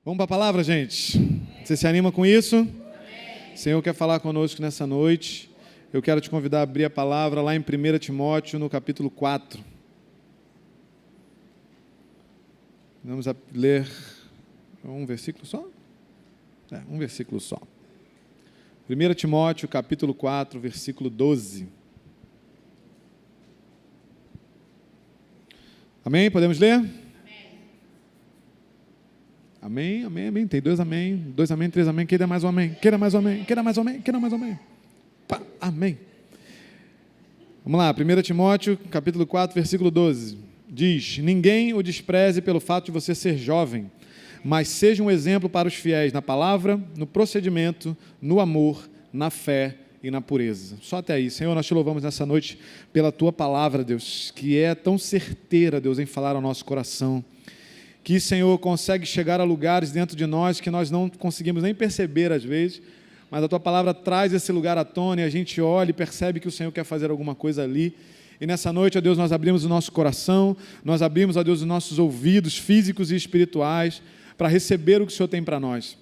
Vamos para a palavra, gente? Você se anima com isso? O Senhor quer falar conosco nessa noite. Eu quero te convidar a abrir a palavra lá em 1 Timóteo, no capítulo 4. Vamos ler um versículo só? Um versículo só. 1 Timóteo, capítulo 4, versículo 12. Amém? Podemos ler? Amém, amém, amém. Tem dois amém, três amém. Queira mais um amém, queira mais um amém, queira mais um amém, queira mais um amém. Pá, amém. Vamos lá, 1 Timóteo, capítulo 4, versículo 12. Diz: ninguém o despreze pelo fato de você ser jovem, mas seja um exemplo para os fiéis na palavra, no procedimento, no amor, na fé e na pureza. Só até aí. Senhor, nós te louvamos nessa noite pela tua palavra, Deus, que é tão certeira, Deus, em falar ao nosso coração. Que, Senhor, consegue chegar a lugares dentro de nós que nós não conseguimos nem perceber às vezes, mas a tua palavra traz esse lugar à tona e a gente olha e percebe que o Senhor quer fazer alguma coisa ali. E nessa noite, ó Deus, nós abrimos o nosso coração, nós abrimos, ó Deus, os nossos ouvidos físicos e espirituais para receber o que o Senhor tem para nós.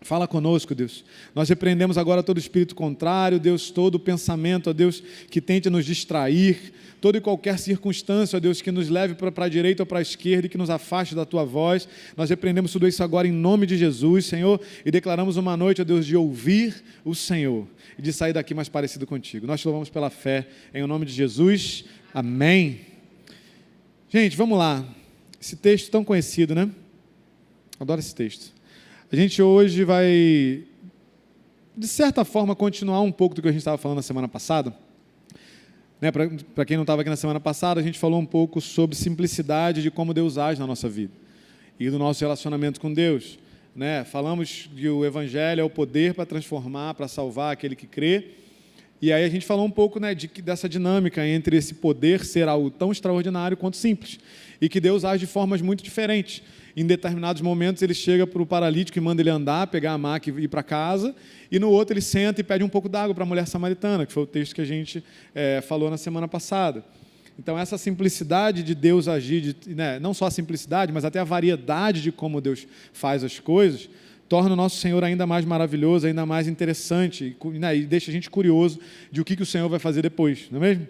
Fala conosco, Deus. Nós repreendemos agora todo espírito contrário, Deus, todo pensamento, ó Deus, que tente nos distrair, toda e qualquer circunstância, ó Deus, que nos leve para a direita ou para a esquerda e que nos afaste da Tua voz. Nós repreendemos tudo isso agora em nome de Jesus, Senhor, e declaramos uma noite, ó Deus, de ouvir o Senhor e de sair daqui mais parecido contigo. Nós te louvamos pela fé, em o nome de Jesus. Amém. Gente, vamos lá. Esse texto tão conhecido, né? Adoro esse texto. A gente hoje vai, de certa forma, continuar um pouco do que a gente estava falando na semana passada. Né? Para quem não estava aqui na semana passada, a gente falou um pouco sobre simplicidade de como Deus age na nossa vida e do nosso relacionamento com Deus. Né? Falamos que o Evangelho é o poder para transformar, para salvar aquele que crê. E aí a gente falou um pouco, né, dessa dinâmica entre esse poder ser algo tão extraordinário quanto simples. E que Deus age de formas muito diferentes. Em determinados momentos ele chega para o paralítico e manda ele andar, pegar a maca e ir para casa, e no outro ele senta e pede um pouco d'água para a mulher samaritana, que foi o texto que a gente falou na semana passada. Então essa simplicidade de Deus agir, né, não só a simplicidade, mas até a variedade de como Deus faz as coisas, torna o nosso Senhor ainda mais maravilhoso, ainda mais interessante, né, e deixa a gente curioso de o que o Senhor vai fazer depois, não é mesmo?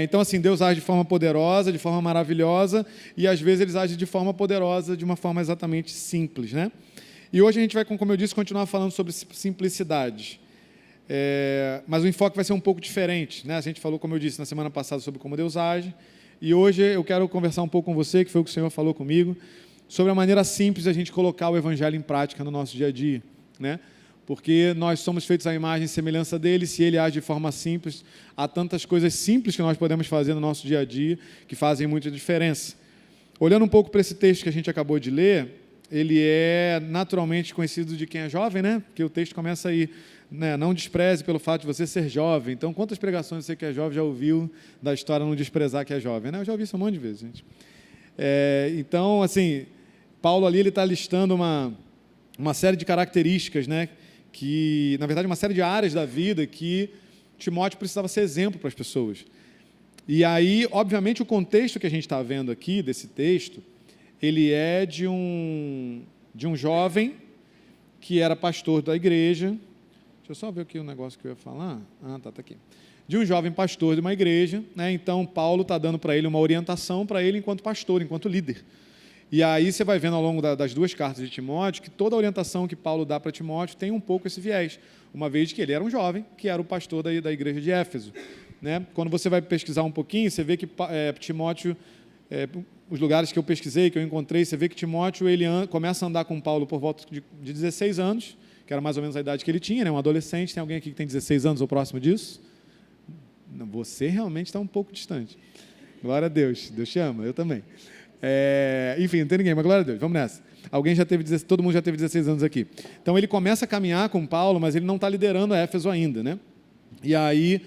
Então, assim, Deus age de forma poderosa, de forma maravilhosa, e às vezes Ele age de forma poderosa, de uma forma exatamente simples, né? E hoje a gente vai, como eu disse, continuar falando sobre simplicidade. Mas o enfoque vai ser um pouco diferente, né? A gente falou, como eu disse, na semana passada sobre como Deus age, e hoje eu quero conversar um pouco com você, que foi o que o Senhor falou comigo, sobre a maneira simples de a gente colocar o Evangelho em prática no nosso dia a dia, né? Porque nós somos feitos à imagem e semelhança dele, se ele age de forma simples, há tantas coisas simples que nós podemos fazer no nosso dia a dia que fazem muita diferença. Olhando um pouco para esse texto que a gente acabou de ler, ele é naturalmente conhecido de quem é jovem, né? Porque o texto começa aí, né? Não despreze pelo fato de você ser jovem. Então, quantas pregações você que é jovem já ouviu da história não desprezar que é jovem, né? Eu já ouvi isso um monte de vezes, gente. Então, assim, Paulo ali ele está listando uma série de características, né? Que, na verdade, uma série de áreas da vida que Timóteo precisava ser exemplo para as pessoas. E aí, obviamente, o contexto que a gente está vendo aqui, desse texto, ele é de um jovem que era pastor da igreja. Deixa eu só ver aqui o negócio que eu ia falar. Tá aqui. De um jovem pastor de uma igreja, né? Então, Paulo está dando para ele uma orientação para ele enquanto pastor, enquanto líder. E aí você vai vendo ao longo das duas cartas de Timóteo que toda a orientação que Paulo dá para Timóteo tem um pouco esse viés, uma vez que ele era um jovem, que era o pastor da igreja de Éfeso. Né? Quando você vai pesquisar um pouquinho, você vê que Timóteo, os lugares que eu pesquisei, que eu encontrei, você vê que Timóteo ele começa a andar com Paulo por volta de 16 anos, que era mais ou menos a idade que ele tinha, né? Um adolescente. Tem alguém aqui que tem 16 anos ou próximo disso? Não, você realmente está um pouco distante. Glória a Deus, Deus te ama, eu também. Enfim, não tem ninguém, mas glória a Deus, vamos nessa. Todo mundo já teve 16 anos aqui. Então ele começa a caminhar com Paulo, mas ele não está liderando a Éfeso ainda, né? E aí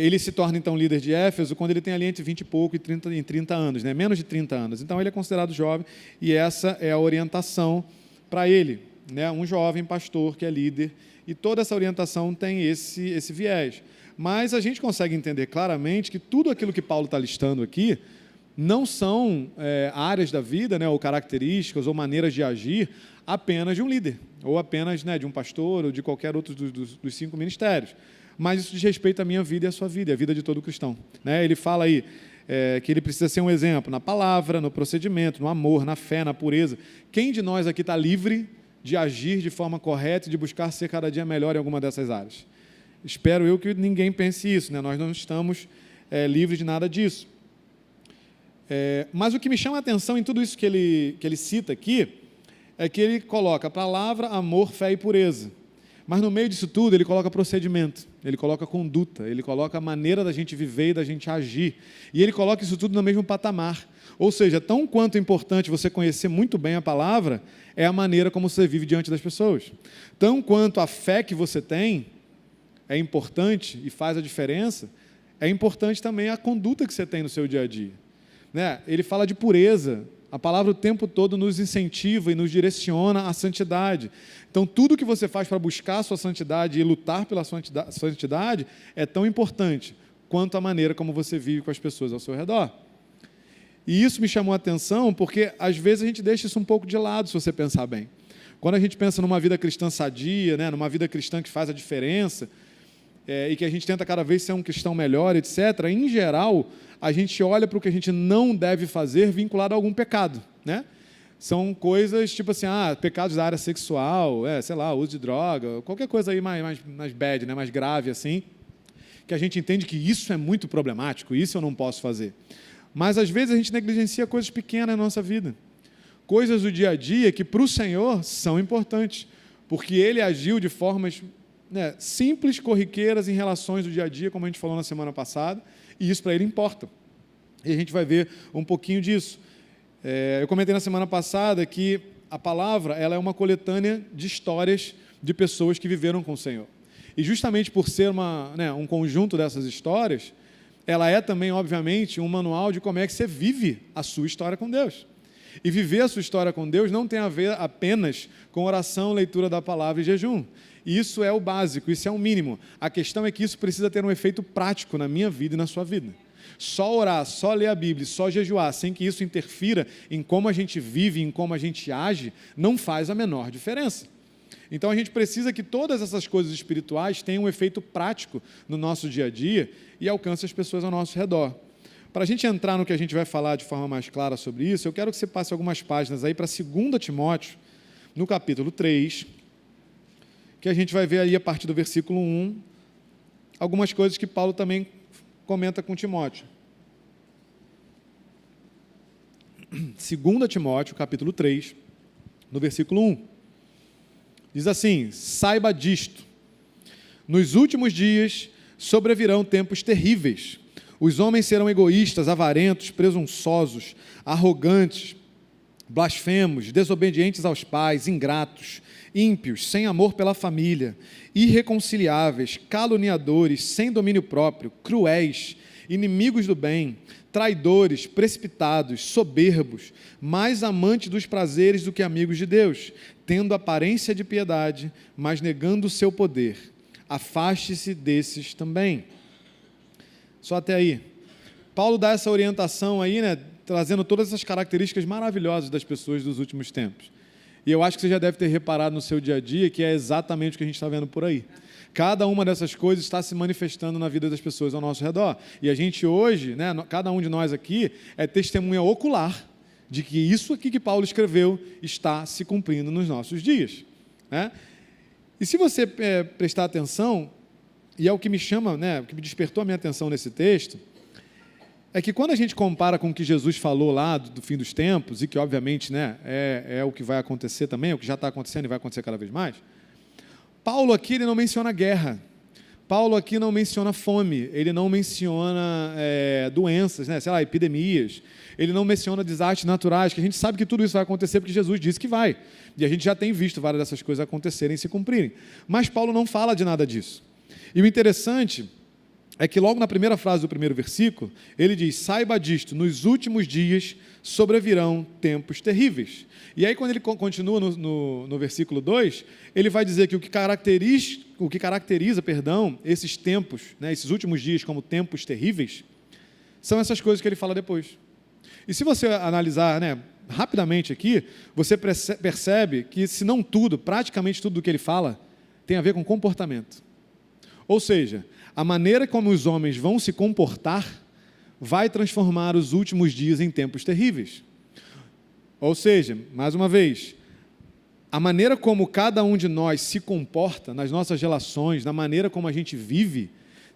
ele se torna então líder de Éfeso quando ele tem ali entre 20 e pouco e 30 anos, né? Menos de 30 anos. Então ele é considerado jovem e essa é a orientação para ele, né? Um jovem pastor que é líder, e toda essa orientação tem esse viés. Mas a gente consegue entender claramente que tudo aquilo que Paulo está listando aqui não são áreas da vida, né, ou características ou maneiras de agir apenas de um líder, ou apenas, né, de um pastor, ou de qualquer outro dos 5 ministérios. Mas isso diz respeito à minha vida e à sua vida, e à vida de todo cristão. Né? Ele fala aí que ele precisa ser um exemplo na palavra, no procedimento, no amor, na fé, na pureza. Quem de nós aqui está livre de agir de forma correta e de buscar ser cada dia melhor em alguma dessas áreas? Espero eu que ninguém pense isso, né? Nós não estamos livres de nada disso. Mas o que me chama a atenção em tudo isso que ele cita aqui é que ele coloca palavra, amor, fé e pureza. Mas no meio disso tudo ele coloca procedimento, ele coloca conduta, ele coloca a maneira da gente viver e da gente agir. E ele coloca isso tudo no mesmo patamar. Ou seja, tão quanto importante você conhecer muito bem a palavra, é a maneira como você vive diante das pessoas. Tão quanto a fé que você tem é importante e faz a diferença, é importante também a conduta que você tem no seu dia a dia. Né? Ele fala de pureza. A palavra o tempo todo nos incentiva e nos direciona à santidade. Então, tudo que você faz para buscar a sua santidade e lutar pela santidade é tão importante quanto a maneira como você vive com as pessoas ao seu redor. E isso me chamou a atenção porque, às vezes, a gente deixa isso um pouco de lado, se você pensar bem. Quando a gente pensa numa vida cristã sadia, né, numa vida cristã que faz a diferença, e que a gente tenta cada vez ser um cristão melhor, etc., em geral, a gente olha para o que a gente não deve fazer vinculado a algum pecado, né? São coisas tipo assim, pecados da área sexual, sei lá, uso de droga, qualquer coisa aí mais bad, né? Mais grave assim, que a gente entende que isso é muito problemático, isso eu não posso fazer. Mas às vezes a gente negligencia coisas pequenas na nossa vida, coisas do dia a dia que para o Senhor são importantes, porque Ele agiu de formas simples, corriqueiras em relações do dia a dia, como a gente falou na semana passada, e isso para Ele importa. E a gente vai ver um pouquinho disso. Eu comentei na semana passada que a palavra ela é uma coletânea de histórias de pessoas que viveram com o Senhor. E justamente por ser um conjunto dessas histórias, ela é também, obviamente, um manual de como é que você vive a sua história com Deus. E viver a sua história com Deus não tem a ver apenas com oração, leitura da palavra e jejum. Isso é o básico, isso é o mínimo. A questão é que isso precisa ter um efeito prático na minha vida e na sua vida. Só orar, só ler a Bíblia, só jejuar, sem que isso interfira em como a gente vive, em como a gente age, não faz a menor diferença. Então, a gente precisa que todas essas coisas espirituais tenham um efeito prático no nosso dia a dia e alcance as pessoas ao nosso redor. Para a gente entrar no que a gente vai falar de forma mais clara sobre isso, eu quero que você passe algumas páginas aí para 2 Timóteo, no capítulo 3, que a gente vai ver aí a partir do versículo 1, algumas coisas que Paulo também comenta com Timóteo. 2 Timóteo, capítulo 3, no versículo 1. Diz assim: saiba disto, nos últimos dias sobrevirão tempos terríveis. Os homens serão egoístas, avarentos, presunçosos, arrogantes, blasfemos, desobedientes aos pais, ingratos, ímpios, sem amor pela família, irreconciliáveis, caluniadores, sem domínio próprio, cruéis, inimigos do bem, traidores, precipitados, soberbos, mais amantes dos prazeres do que amigos de Deus, tendo aparência de piedade, mas negando o seu poder. Afaste-se desses também. Só até aí. Paulo dá essa orientação aí, trazendo todas essas características maravilhosas das pessoas dos últimos tempos. E eu acho que você já deve ter reparado no seu dia a dia que é exatamente o que a gente está vendo por aí. Cada uma dessas coisas está se manifestando na vida das pessoas ao nosso redor. E a gente hoje, cada um de nós aqui, é testemunha ocular de que isso aqui que Paulo escreveu está se cumprindo nos nossos dias. E se você prestar atenção, e é o que me chama, o que me despertou a minha atenção nesse texto, é que quando a gente compara com o que Jesus falou lá do fim dos tempos, e que obviamente é o que vai acontecer também, é o que já está acontecendo e vai acontecer cada vez mais, Paulo aqui ele não menciona guerra, Paulo aqui não menciona fome, ele não menciona doenças, epidemias, ele não menciona desastres naturais, que a gente sabe que tudo isso vai acontecer porque Jesus disse que vai, e a gente já tem visto várias dessas coisas acontecerem e se cumprirem, mas Paulo não fala de nada disso. E o interessante é que logo na primeira frase do primeiro versículo, ele diz: saiba disto, nos últimos dias sobrevirão tempos terríveis. E aí quando ele continua no versículo 2, ele vai dizer que o que caracteriza esses tempos, esses últimos dias como tempos terríveis, são essas coisas que ele fala depois. E se você analisar, rapidamente aqui, você percebe que, se não tudo, praticamente tudo do que ele fala, tem a ver com comportamento. Ou seja, a maneira como os homens vão se comportar vai transformar os últimos dias em tempos terríveis. Ou seja, mais uma vez, a maneira como cada um de nós se comporta nas nossas relações, na maneira como a gente vive,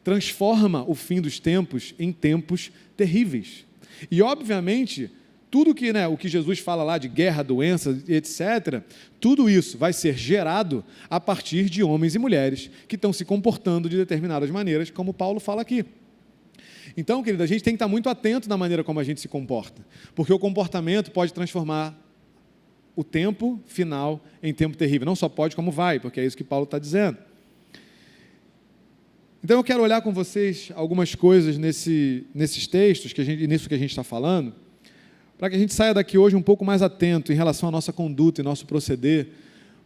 transforma o fim dos tempos em tempos terríveis. E, obviamente, tudo que, o que Jesus fala lá de guerra, doença, etc., tudo isso vai ser gerado a partir de homens e mulheres que estão se comportando de determinadas maneiras, como Paulo fala aqui. Então, querido, a gente tem que estar muito atento na maneira como a gente se comporta, porque o comportamento pode transformar o tempo final em tempo terrível. Não só pode, como vai, porque é isso que Paulo está dizendo. Então, eu quero olhar com vocês algumas coisas nesses textos, nisso que a gente está falando, para que a gente saia daqui hoje um pouco mais atento em relação à nossa conduta e nosso proceder,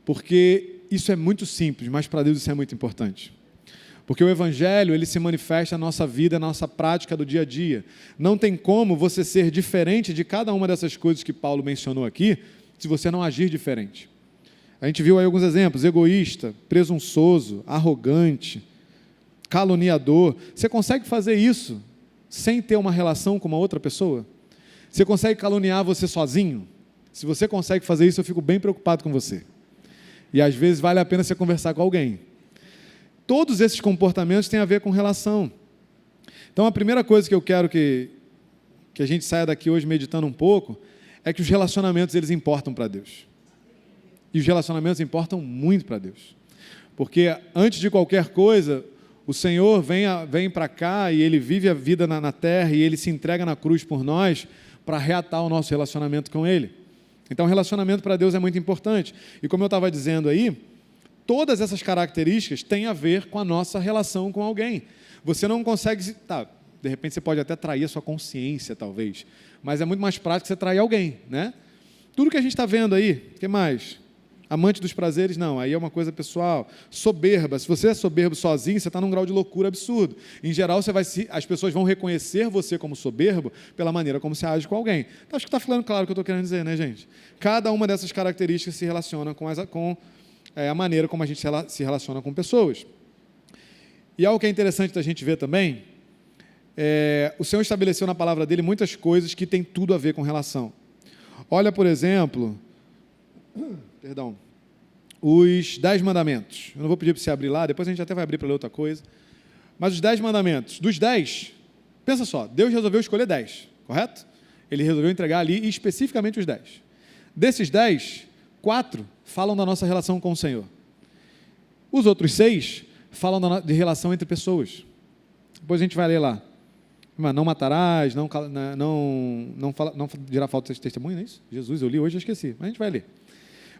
porque isso é muito simples, mas para Deus isso é muito importante. Porque o Evangelho, ele se manifesta na nossa vida, na nossa prática do dia a dia. Não tem como você ser diferente de cada uma dessas coisas que Paulo mencionou aqui, se você não agir diferente. A gente viu aí alguns exemplos: egoísta, presunçoso, arrogante, caluniador. Você consegue fazer isso sem ter uma relação com uma outra pessoa? Você consegue caluniar você sozinho? Se você consegue fazer isso, eu fico bem preocupado com você. E às vezes vale a pena você conversar com alguém. Todos esses comportamentos têm a ver com relação. Então, a primeira coisa que eu quero que a gente saia daqui hoje meditando um pouco é que os relacionamentos, eles importam para Deus. E os relacionamentos importam muito para Deus. Porque antes de qualquer coisa, o Senhor vem para cá e Ele vive a vida na terra e Ele se entrega na cruz por nós para reatar o nosso relacionamento com Ele. Então, o relacionamento para Deus é muito importante. E como eu estava dizendo aí, todas essas características têm a ver com a nossa relação com alguém. Você não consegue... de repente você pode até trair a sua consciência, talvez, mas é muito mais prático você trair alguém, né? Tudo que a gente está vendo aí, o que mais? Amante dos prazeres, não, aí é uma coisa pessoal. Soberba, se você é soberbo sozinho, você está num grau de loucura absurdo. Em geral, as pessoas vão reconhecer você como soberbo pela maneira como você age com alguém. Então, acho que está falando claro o que eu estou querendo dizer, né, gente? Cada uma dessas características se relaciona com a maneira como a gente se relaciona com pessoas. E algo que é interessante da gente ver também, o Senhor estabeleceu na palavra dele muitas coisas que têm tudo a ver com relação. Olha, por exemplo, os 10 mandamentos. Eu não vou pedir para você abrir lá, depois a gente até vai abrir para ler outra coisa. Mas os 10 mandamentos, dos 10, pensa só, Deus resolveu escolher 10, correto? Ele resolveu entregar ali especificamente os 10. Desses 10, 4 falam da nossa relação com o Senhor. Os outros 6 falam de relação entre pessoas. Depois a gente vai ler lá. Não matarás, não dirá falta de testemunho, não é isso? Jesus, eu li hoje, eu esqueci, mas a gente vai ler.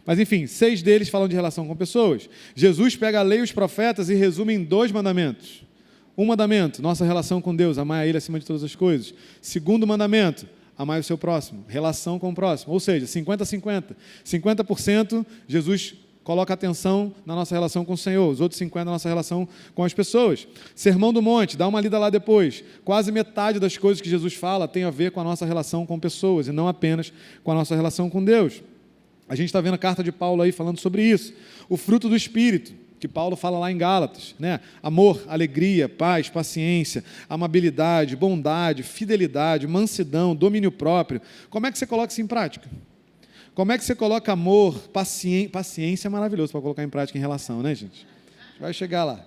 Mas enfim, 6 deles falam de relação com pessoas. Jesus pega a lei e os profetas e resume em 2 mandamentos. Um mandamento, nossa relação com Deus, amar a Ele acima de todas as coisas. Segundo mandamento, amar o seu próximo, relação com o próximo. Ou seja, 50-50. 50% Jesus coloca atenção na nossa relação com o Senhor, os outros 50% na nossa relação com as pessoas. Sermão do Monte, dá uma lida lá depois. Quase metade das coisas que Jesus fala tem a ver com a nossa relação com pessoas e não apenas com a nossa relação com Deus. A gente está vendo a carta de Paulo aí falando sobre isso. O fruto do Espírito, que Paulo fala lá em Gálatas, né? Amor, alegria, paz, paciência, amabilidade, bondade, fidelidade, mansidão, domínio próprio. Como é que você coloca isso em prática? Como é que você coloca amor, paciência é maravilhoso para colocar em prática em relação, né, gente? Vai chegar lá.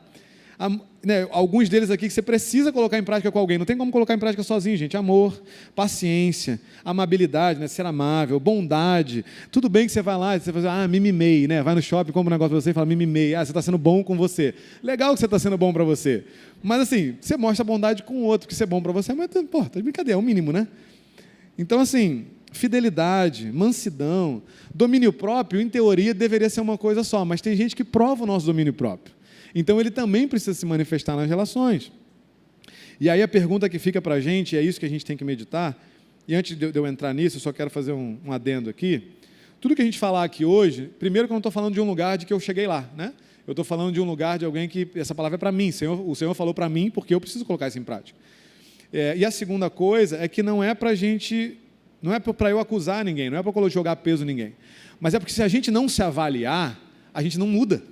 Alguns deles aqui que você precisa colocar em prática com alguém, não tem como colocar em prática sozinho, gente. Amor, paciência, amabilidade, né? Ser amável, bondade. Tudo bem que você vai lá e você fala, mimimei, né? Vai no shopping, compra um negócio para você e fala mimimei. Você está sendo bom com você. Legal que você está sendo bom para você. Mas assim, você mostra bondade com o outro, que isso é bom para você, mas tá de brincadeira, é o mínimo, né? Então assim, fidelidade, mansidão, domínio próprio, em teoria, deveria ser uma coisa só, mas tem gente que prova o nosso domínio próprio. Então, ele também precisa se manifestar nas relações. E aí a pergunta que fica para a gente, é isso que a gente tem que meditar, e antes de eu entrar nisso, eu só quero fazer um adendo aqui. Tudo que a gente falar aqui hoje, primeiro que eu não estou falando de um lugar de que eu cheguei lá, né? Eu estou falando de um lugar de alguém que, essa palavra é para mim, o Senhor falou para mim, porque eu preciso colocar isso em prática. E a segunda coisa é que não é para a gente Não é para eu acusar ninguém, não é para eu jogar peso em ninguém. Mas é porque se a gente não se avaliar, a gente não muda.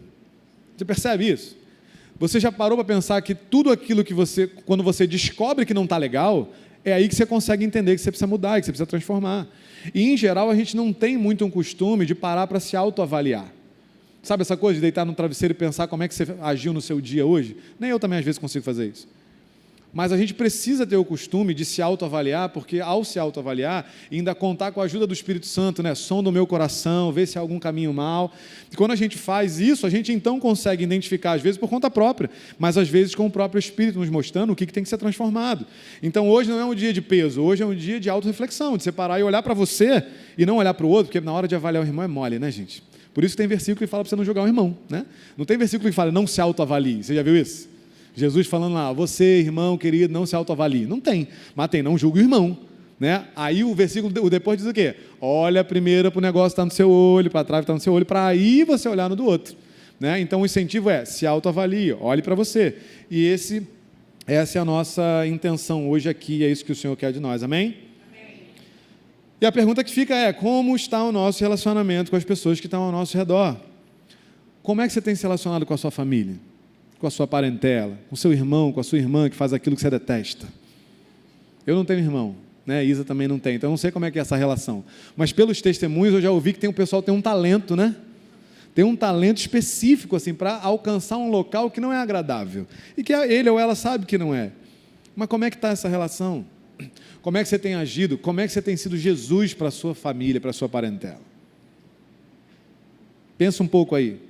Você percebe isso? Você já parou para pensar que tudo aquilo que você, quando você descobre que não está legal, é aí que você consegue entender que você precisa mudar, que você precisa transformar. E, em geral, a gente não tem muito um costume de parar para se autoavaliar. Sabe essa coisa de deitar no travesseiro e pensar como é que você agiu no seu dia hoje? Nem eu também, às vezes, consigo fazer isso. Mas a gente precisa ter o costume de se autoavaliar, porque ao se autoavaliar, ainda contar com a ajuda do Espírito Santo, né? Sonda o meu coração, ver se há algum caminho mal. E quando a gente faz isso, a gente então consegue identificar, às vezes por conta própria, mas às vezes com o próprio Espírito nos mostrando o que tem que ser transformado. Então hoje não é um dia de peso, hoje é um dia de autorreflexão, de você parar e olhar para você e não olhar para o outro, porque na hora de avaliar o irmão é mole, né, gente? Por isso tem versículo que fala para você não julgar o irmão, né? Não tem versículo que fala não se autoavalie, você já viu isso? Jesus falando lá, você, irmão querido, não se autoavalie. Não tem, mas tem, não julgue o irmão. Né? Aí o versículo depois diz o quê? Olha primeiro para o negócio que está no seu olho, para trás que está no seu olho, para aí você olhar no do outro. Né? Então o incentivo é, se autoavalie, olhe para você. E essa é a nossa intenção hoje aqui, é isso que o Senhor quer de nós, amém? Amém. E a pergunta que fica é, como está o nosso relacionamento com as pessoas que estão ao nosso redor? Como é que você tem se relacionado com a sua família? Com a sua parentela, com o seu irmão, com a sua irmã que faz aquilo que você detesta? Eu não tenho irmão, né? Isa também não tem, então eu não sei como é que é essa relação. Mas pelos testemunhos eu já ouvi que o pessoal tem um talento, né? Tem um talento específico assim, para alcançar um local que não é agradável. E que ele ou ela sabe que não é. Mas como é que está essa relação? Como é que você tem agido? Como é que você tem sido Jesus para a sua família, para a sua parentela? Pensa um pouco aí.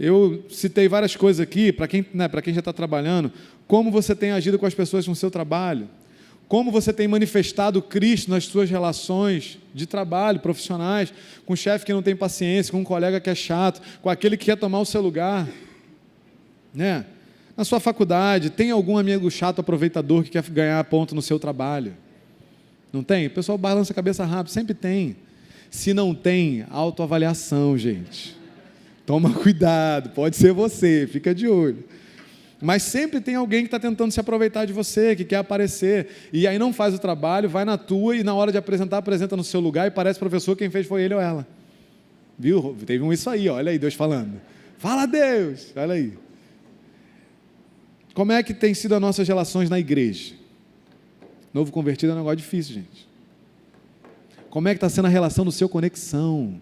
Eu citei várias coisas aqui, para quem já está trabalhando, como você tem agido com as pessoas no seu trabalho, como você tem manifestado Cristo nas suas relações de trabalho, profissionais, com o chefe que não tem paciência, com um colega que é chato, com aquele que quer tomar o seu lugar. Né? Na sua faculdade, tem algum amigo chato aproveitador que quer ganhar ponto no seu trabalho? Não tem? O pessoal balança a cabeça rápido, sempre tem. Se não tem, autoavaliação, gente. Toma cuidado, pode ser você, fica de olho. Mas sempre tem alguém que está tentando se aproveitar de você, que quer aparecer, e aí não faz o trabalho, vai na tua e na hora de apresentar, apresenta no seu lugar e parece professor, quem fez foi ele ou ela. Viu? Teve isso aí, olha aí Deus falando. Fala Deus, olha aí. Como é que tem sido as nossas relações na igreja? Novo convertido é um negócio difícil, gente. Como é que está sendo a relação do seu Conexão?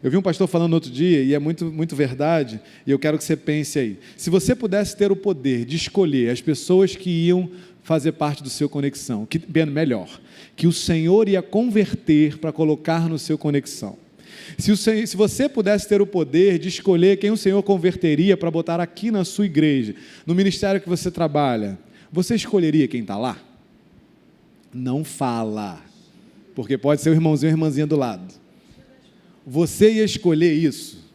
Eu vi um pastor falando no outro dia, e é muito, muito verdade, e eu quero que você pense aí. Se você pudesse ter o poder de escolher as pessoas que iam fazer parte do seu Conexão, melhor, que o Senhor ia converter para colocar no seu Conexão. Se você pudesse ter o poder de escolher quem o Senhor converteria para botar aqui na sua igreja, no ministério que você trabalha, você escolheria quem está lá? Não fala, porque pode ser o irmãozinho ou a irmãzinha do lado. Você ia escolher isso?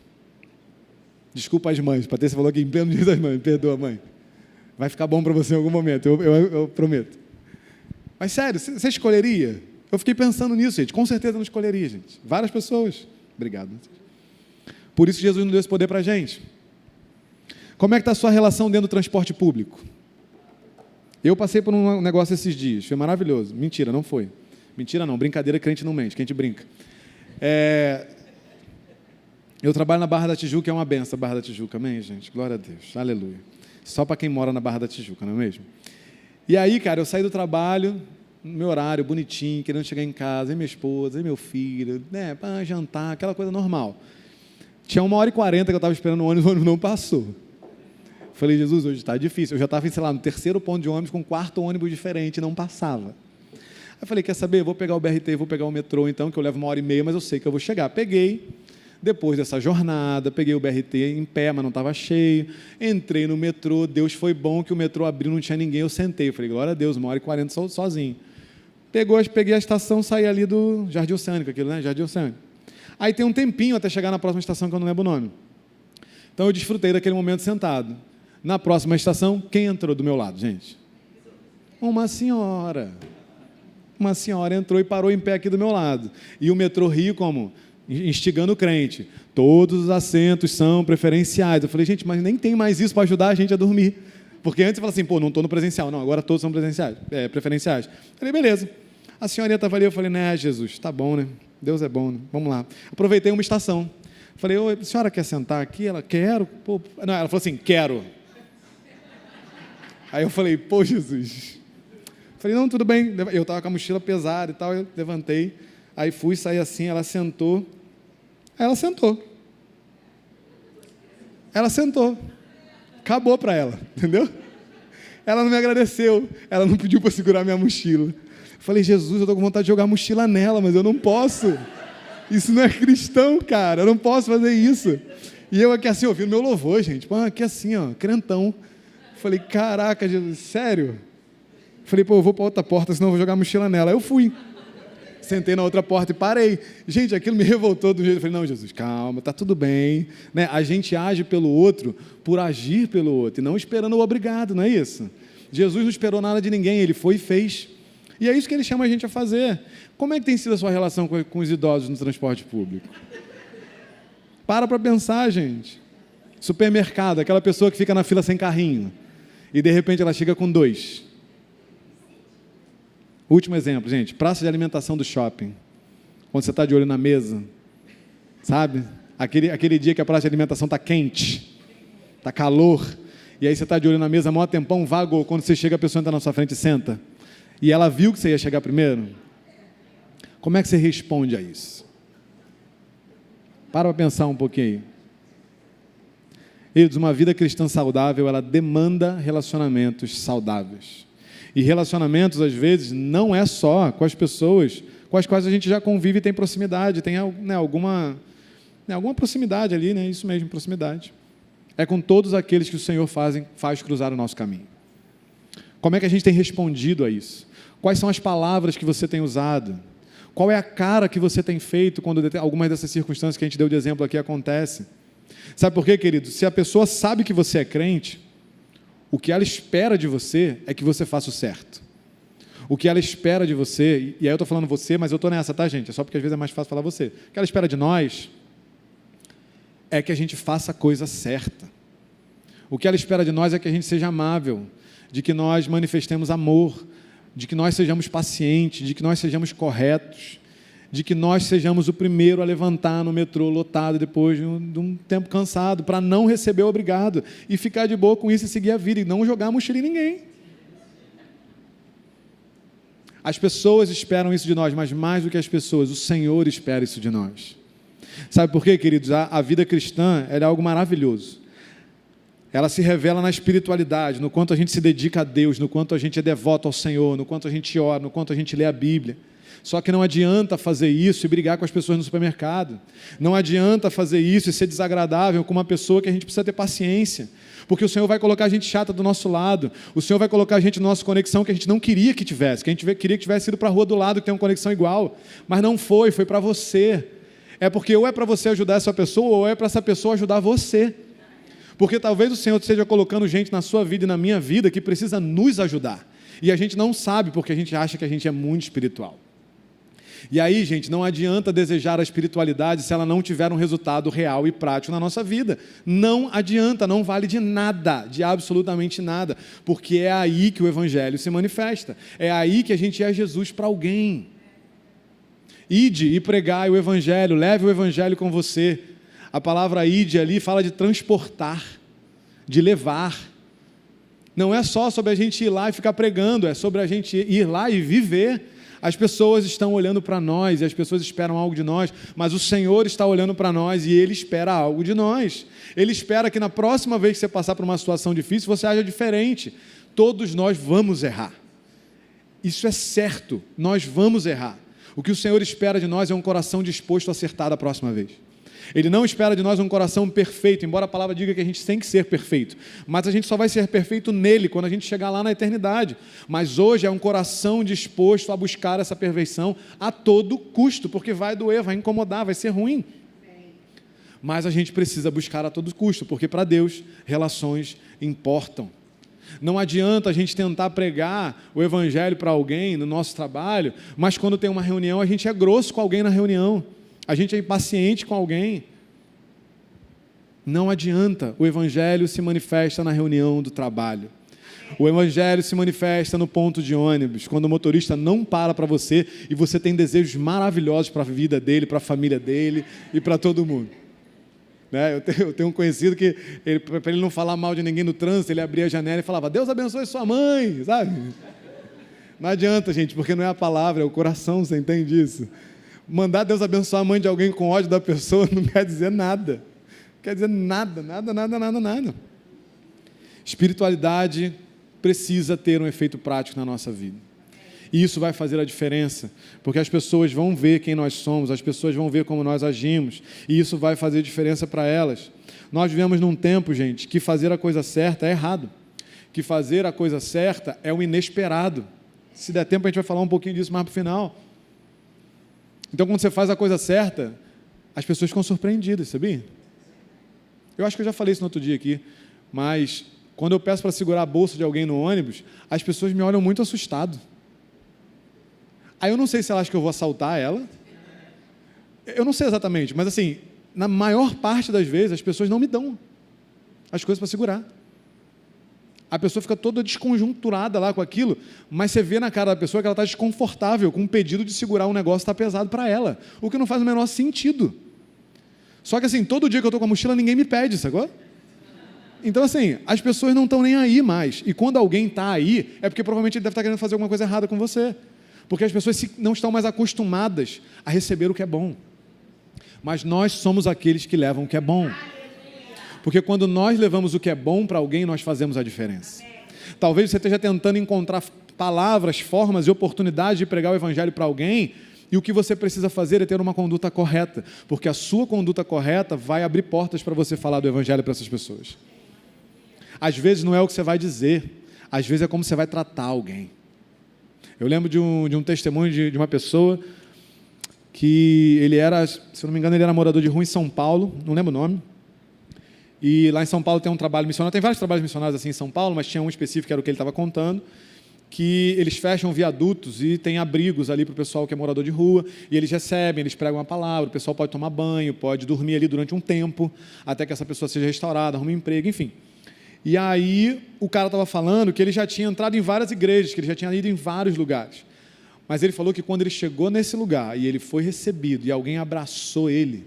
Desculpa as mães, Patrícia falou que em pleno dia das mães, perdoa mãe. Vai ficar bom para você em algum momento, eu prometo. Mas sério, você escolheria? Eu fiquei pensando nisso, gente, com certeza não escolheria, gente. Várias pessoas. Obrigado. Por isso Jesus não deu esse poder para a gente. Como é que está a sua relação dentro do transporte público? Eu passei por um negócio esses dias, foi maravilhoso. Mentira, não foi. Mentira não, brincadeira, crente não mente, crente brinca. Eu trabalho na Barra da Tijuca, é uma benção a Barra da Tijuca, amém, gente? Glória a Deus, aleluia. Só para quem mora na Barra da Tijuca, não é mesmo? E aí, cara, eu saí do trabalho, no meu horário, bonitinho, querendo chegar em casa, e minha esposa, e meu filho, né, para jantar, aquela coisa normal. Tinha 1h40 que eu estava esperando o ônibus não passou. Falei, Jesus, hoje está difícil. Eu já estava, sei lá, no terceiro ponto de ônibus, com um quarto ônibus diferente, não passava. Aí falei, quer saber, vou pegar o BRT, vou pegar o metrô, então, que eu levo 1h30, mas eu sei que eu vou chegar. Peguei. Depois dessa jornada, peguei o BRT em pé, mas não estava cheio, entrei no metrô, Deus foi bom que o metrô abriu, não tinha ninguém, eu sentei, eu falei, glória a Deus, 1h40 sozinho. Peguei a estação, saí ali do Jardim Oceânico, aquilo, né, Jardim Oceânico. Aí tem um tempinho até chegar na próxima estação, que eu não lembro o nome. Então eu desfrutei daquele momento sentado. Na próxima estação, quem entrou do meu lado, gente? Uma senhora. Uma senhora entrou e parou em pé aqui do meu lado. E o metrô Rio como? Instigando o crente, todos os assentos são preferenciais. Eu falei, gente, mas nem tem mais isso para ajudar a gente a dormir. Porque antes você fala assim, pô, não estou no presencial. Não, agora todos são preferenciais. Eu falei, beleza. A senhorinha estava ali, eu falei, né, Jesus, tá bom, né? Deus é bom, né? Vamos lá. Aproveitei uma estação. Falei, oi, a senhora quer sentar aqui? Ela, quero. Pô. Não, ela falou assim, quero. Aí eu falei, pô, Jesus. Falei, não, tudo bem. Eu estava com a mochila pesada e tal, eu levantei. Aí fui, saí assim, ela sentou. Aí ela sentou. Ela sentou. Acabou para ela, entendeu? Ela não me agradeceu. Ela não pediu para segurar minha mochila. Falei, Jesus, eu estou com vontade de jogar a mochila nela, mas eu não posso. Isso não é cristão, cara. Eu não posso fazer isso. E eu aqui assim, ouvindo meu louvor, gente. Pô, aqui assim, ó, crentão. Falei, caraca, Jesus, sério? Falei, pô, eu vou para outra porta, senão eu vou jogar a mochila nela. Aí eu fui. Sentei na outra porta e parei. Gente, aquilo me revoltou do jeito. Eu falei, não, Jesus, calma, tá tudo bem. Né? A gente age pelo outro por agir pelo outro, e não esperando o obrigado, não é isso? Jesus não esperou nada de ninguém, ele foi e fez. E é isso que ele chama a gente a fazer. Como é que tem sido a sua relação com os idosos no transporte público? Para pensar, gente. Supermercado, aquela pessoa que fica na fila sem carrinho, e de repente ela chega com 2. Último exemplo, gente, praça de alimentação do shopping, quando você está de olho na mesa, sabe? Aquele dia que a praça de alimentação está quente, está calor, e aí você está de olho na mesa, maior tempão, vago, quando você chega, a pessoa entra na sua frente e senta, e ela viu que você ia chegar primeiro. Como é que você responde a isso? Para pensar um pouquinho. Queridos, uma vida cristã saudável, ela demanda relacionamentos saudáveis. E relacionamentos, às vezes, não é só com as pessoas com as quais a gente já convive e tem proximidade, tem alguma proximidade ali, né? Isso mesmo, proximidade. É com todos aqueles que o Senhor faz cruzar o nosso caminho. Como é que a gente tem respondido a isso? Quais são as palavras que você tem usado? Qual é a cara que você tem feito quando algumas dessas circunstâncias que a gente deu de exemplo aqui acontecem? Sabe por quê, querido? Se a pessoa sabe que você é crente, o que ela espera de você é que você faça o certo. O que ela espera de você, e aí eu estou falando você, mas eu estou nessa, tá, gente? É só porque às vezes é mais fácil falar você. O que ela espera de nós é que a gente faça a coisa certa. O que ela espera de nós é que a gente seja amável, de que nós manifestemos amor, de que nós sejamos pacientes, de que nós sejamos corretos, de que nós sejamos o primeiro a levantar no metrô lotado depois de um tempo cansado, para não receber o obrigado e ficar de boa com isso e seguir a vida e não jogar a mochila em ninguém. As pessoas esperam isso de nós, mas mais do que as pessoas, o Senhor espera isso de nós. Sabe por quê, queridos? A vida cristã é algo maravilhoso. Ela se revela na espiritualidade, no quanto a gente se dedica a Deus, no quanto a gente é devoto ao Senhor, no quanto a gente ora, no quanto a gente lê a Bíblia. Só que não adianta fazer isso e brigar com as pessoas no supermercado. Não adianta fazer isso e ser desagradável com uma pessoa que a gente precisa ter paciência. Porque o Senhor vai colocar a gente chata do nosso lado. O Senhor vai colocar a gente na nossa conexão que a gente não queria que tivesse. Que a gente queria que tivesse ido para a rua do lado, que tem uma conexão igual. Mas não foi para você. É porque ou é para você ajudar essa pessoa, ou é para essa pessoa ajudar você. Porque talvez o Senhor esteja colocando gente na sua vida e na minha vida que precisa nos ajudar. E a gente não sabe porque a gente acha que a gente é muito espiritual. E aí, gente, não adianta desejar a espiritualidade se ela não tiver um resultado real e prático na nossa vida. Não adianta, não vale de nada, de absolutamente nada, porque é aí que o Evangelho se manifesta. É aí que a gente é Jesus para alguém. Ide e pregai o Evangelho, leve o Evangelho com você. A palavra ide ali fala de transportar, de levar. Não é só sobre a gente ir lá e ficar pregando, é sobre a gente ir lá e viver. As pessoas estão olhando para nós e as pessoas esperam algo de nós, mas o Senhor está olhando para nós e Ele espera algo de nós. Ele espera que na próxima vez que você passar por uma situação difícil, você haja diferente. Todos nós vamos errar. Isso é certo, nós vamos errar. O que o Senhor espera de nós é um coração disposto a acertar da próxima vez. Ele não espera de nós um coração perfeito, embora a palavra diga que a gente tem que ser perfeito, mas a gente só vai ser perfeito nele quando a gente chegar lá na eternidade. Mas hoje é um coração disposto a buscar essa perfeição a todo custo, porque vai doer, vai incomodar, vai ser ruim. Mas a gente precisa buscar a todo custo, porque para Deus relações importam. Não adianta a gente tentar pregar o Evangelho para alguém no nosso trabalho, mas quando tem uma reunião a gente é grosso com alguém na reunião. A gente é impaciente com alguém. Não adianta, o Evangelho se manifesta na reunião do trabalho. O evangelho se manifesta no ponto de ônibus, quando o motorista não para você e você tem desejos maravilhosos para a vida dele, para a família dele e para todo mundo. Né? Eu tenho um conhecido que, para ele não falar mal de ninguém no trânsito, ele abria a janela e falava: Deus abençoe sua mãe, sabe? Não adianta, gente, porque não é a palavra, é o coração, você entende isso? Mandar Deus abençoar a mãe de alguém com ódio da pessoa não quer dizer nada. Não quer dizer nada. Espiritualidade precisa ter um efeito prático na nossa vida. E isso vai fazer a diferença, porque as pessoas vão ver quem nós somos, as pessoas vão ver como nós agimos, e isso vai fazer diferença para elas. Nós vivemos num tempo, gente, que fazer a coisa certa é errado, que fazer a coisa certa é o inesperado. Se der tempo, a gente vai falar um pouquinho disso mais para o final. Então, quando você faz a coisa certa, as pessoas ficam surpreendidas, sabia? Eu acho que eu já falei isso no outro dia aqui, mas quando eu peço para segurar a bolsa de alguém no ônibus, as pessoas me olham muito assustado. Aí eu não sei se ela acha que eu vou assaltar ela. Eu não sei exatamente, mas assim, na maior parte das vezes, as pessoas não me dão as coisas para segurar. A pessoa fica toda desconjunturada lá com aquilo, mas você vê na cara da pessoa que ela está desconfortável com o pedido de segurar um negócio que está pesado para ela, o que não faz o menor sentido. Só que assim, todo dia que eu estou com a mochila, ninguém me pede, sacou? Então assim, as pessoas não estão nem aí mais, e quando alguém está aí, é porque provavelmente ele deve estar querendo fazer alguma coisa errada com você, porque as pessoas não estão mais acostumadas a receber o que é bom, mas nós somos aqueles que levam o que é bom, porque quando nós levamos o que é bom para alguém, nós fazemos a diferença. Talvez você esteja tentando encontrar palavras, formas e oportunidades de pregar o evangelho para alguém, e o que você precisa fazer é ter uma conduta correta, porque a sua conduta correta vai abrir portas para você falar do evangelho para essas pessoas. Às vezes não é o que você vai dizer, às vezes é como você vai tratar alguém. Eu lembro de um testemunho de uma pessoa que ele era, se eu não me engano, ele era morador de rua em São Paulo, não lembro o nome, e lá em São Paulo tem um trabalho missionário, tem vários trabalhos missionários assim em São Paulo, mas tinha um específico que era o que ele estava contando, que eles fecham viadutos e tem abrigos ali para o pessoal que é morador de rua, e eles recebem, eles pregam a palavra, o pessoal pode tomar banho, pode dormir ali durante um tempo, até que essa pessoa seja restaurada, arruma um emprego, enfim. E aí o cara estava falando que ele já tinha entrado em várias igrejas, que ele já tinha ido em vários lugares. Mas ele falou que quando ele chegou nesse lugar e ele foi recebido e alguém abraçou ele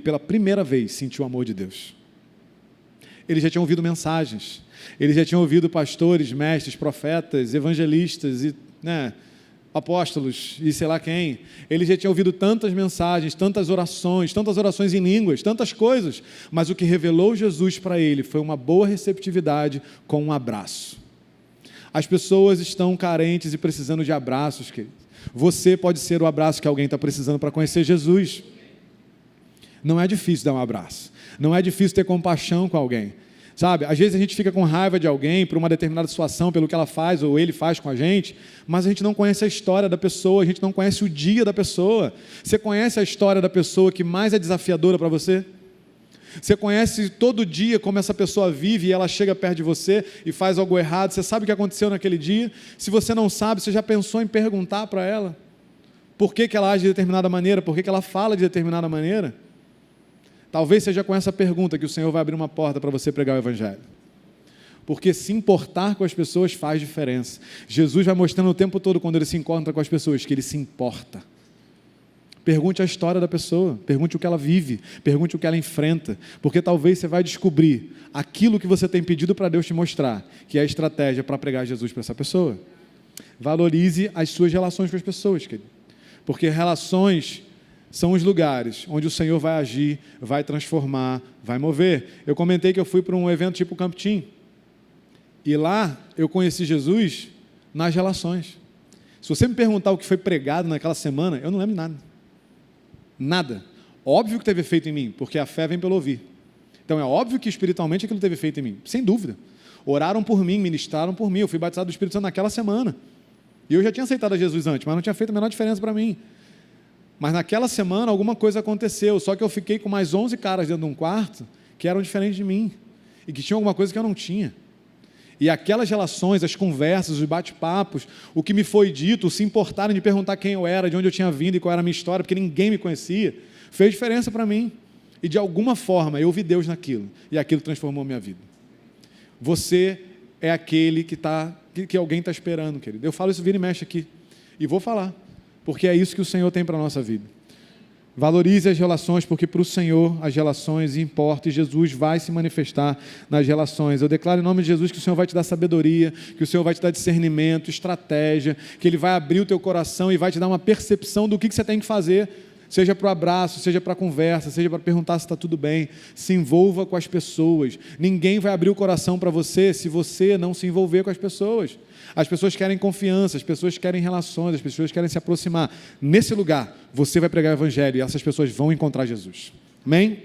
pela primeira vez sentiu o amor de Deus. Ele já tinha ouvido mensagens, ele já tinha ouvido pastores, mestres, profetas, evangelistas e apóstolos e sei lá quem. Ele já tinha ouvido tantas mensagens, tantas orações em línguas, tantas coisas, mas o que revelou Jesus para ele foi uma boa receptividade com um abraço. As pessoas estão carentes e precisando de abraços, querido. Você pode ser o abraço que alguém está precisando para conhecer Jesus. Não é difícil dar um abraço, não é difícil ter compaixão com alguém. Sabe, às vezes a gente fica com raiva de alguém por uma determinada situação, pelo que ela faz ou ele faz com a gente, mas a gente não conhece a história da pessoa, a gente não conhece o dia da pessoa. Você conhece a história da pessoa que mais é desafiadora para você? Você conhece todo dia como essa pessoa vive e ela chega perto de você e faz algo errado, você sabe o que aconteceu naquele dia? Se você não sabe, você já pensou em perguntar para ela por que ela age de determinada maneira, por que ela fala de determinada maneira? Talvez seja com essa pergunta que o Senhor vai abrir uma porta para você pregar o evangelho. Porque se importar com as pessoas faz diferença. Jesus vai mostrando o tempo todo, quando ele se encontra com as pessoas, que ele se importa. Pergunte a história da pessoa, pergunte o que ela vive, pergunte o que ela enfrenta, porque talvez você vai descobrir aquilo que você tem pedido para Deus te mostrar, que é a estratégia para pregar Jesus para essa pessoa. Valorize as suas relações com as pessoas, querido. Porque relações são os lugares onde o Senhor vai agir, vai transformar, vai mover. Eu comentei que eu fui para um evento tipo Camp Team, e lá eu conheci Jesus nas relações. Se você me perguntar o que foi pregado naquela semana, eu não lembro nada. Nada. Óbvio que teve efeito em mim, porque a fé vem pelo ouvir. Então é óbvio que espiritualmente aquilo teve efeito em mim, sem dúvida. Oraram por mim, ministraram por mim, eu fui batizado do Espírito Santo naquela semana. E eu já tinha aceitado a Jesus antes, mas não tinha feito a menor diferença para mim. Mas naquela semana alguma coisa aconteceu, só que eu fiquei com mais 11 caras dentro de um quarto que eram diferentes de mim e que tinham alguma coisa que eu não tinha. E aquelas relações, as conversas, os bate-papos, o que me foi dito, se importarem de perguntar quem eu era, de onde eu tinha vindo e qual era a minha história, porque ninguém me conhecia, fez diferença para mim. E de alguma forma eu vi Deus naquilo, e aquilo transformou a minha vida. Você é aquele que alguém está esperando, querido. Eu falo isso vira e mexe aqui. E vou falar, porque é isso que o Senhor tem para a nossa vida. Valorize as relações, porque para o Senhor as relações importam e Jesus vai se manifestar nas relações. Eu declaro em nome de Jesus que o Senhor vai te dar sabedoria, que o Senhor vai te dar discernimento, estratégia, que Ele vai abrir o teu coração e vai te dar uma percepção do que você tem que fazer, seja para o abraço, seja para a conversa, seja para perguntar se está tudo bem. Se envolva com as pessoas. Ninguém vai abrir o coração para você se você não se envolver com as pessoas. As pessoas querem confiança, as pessoas querem relações, as pessoas querem se aproximar. Nesse lugar, você vai pregar o Evangelho e essas pessoas vão encontrar Jesus. Amém?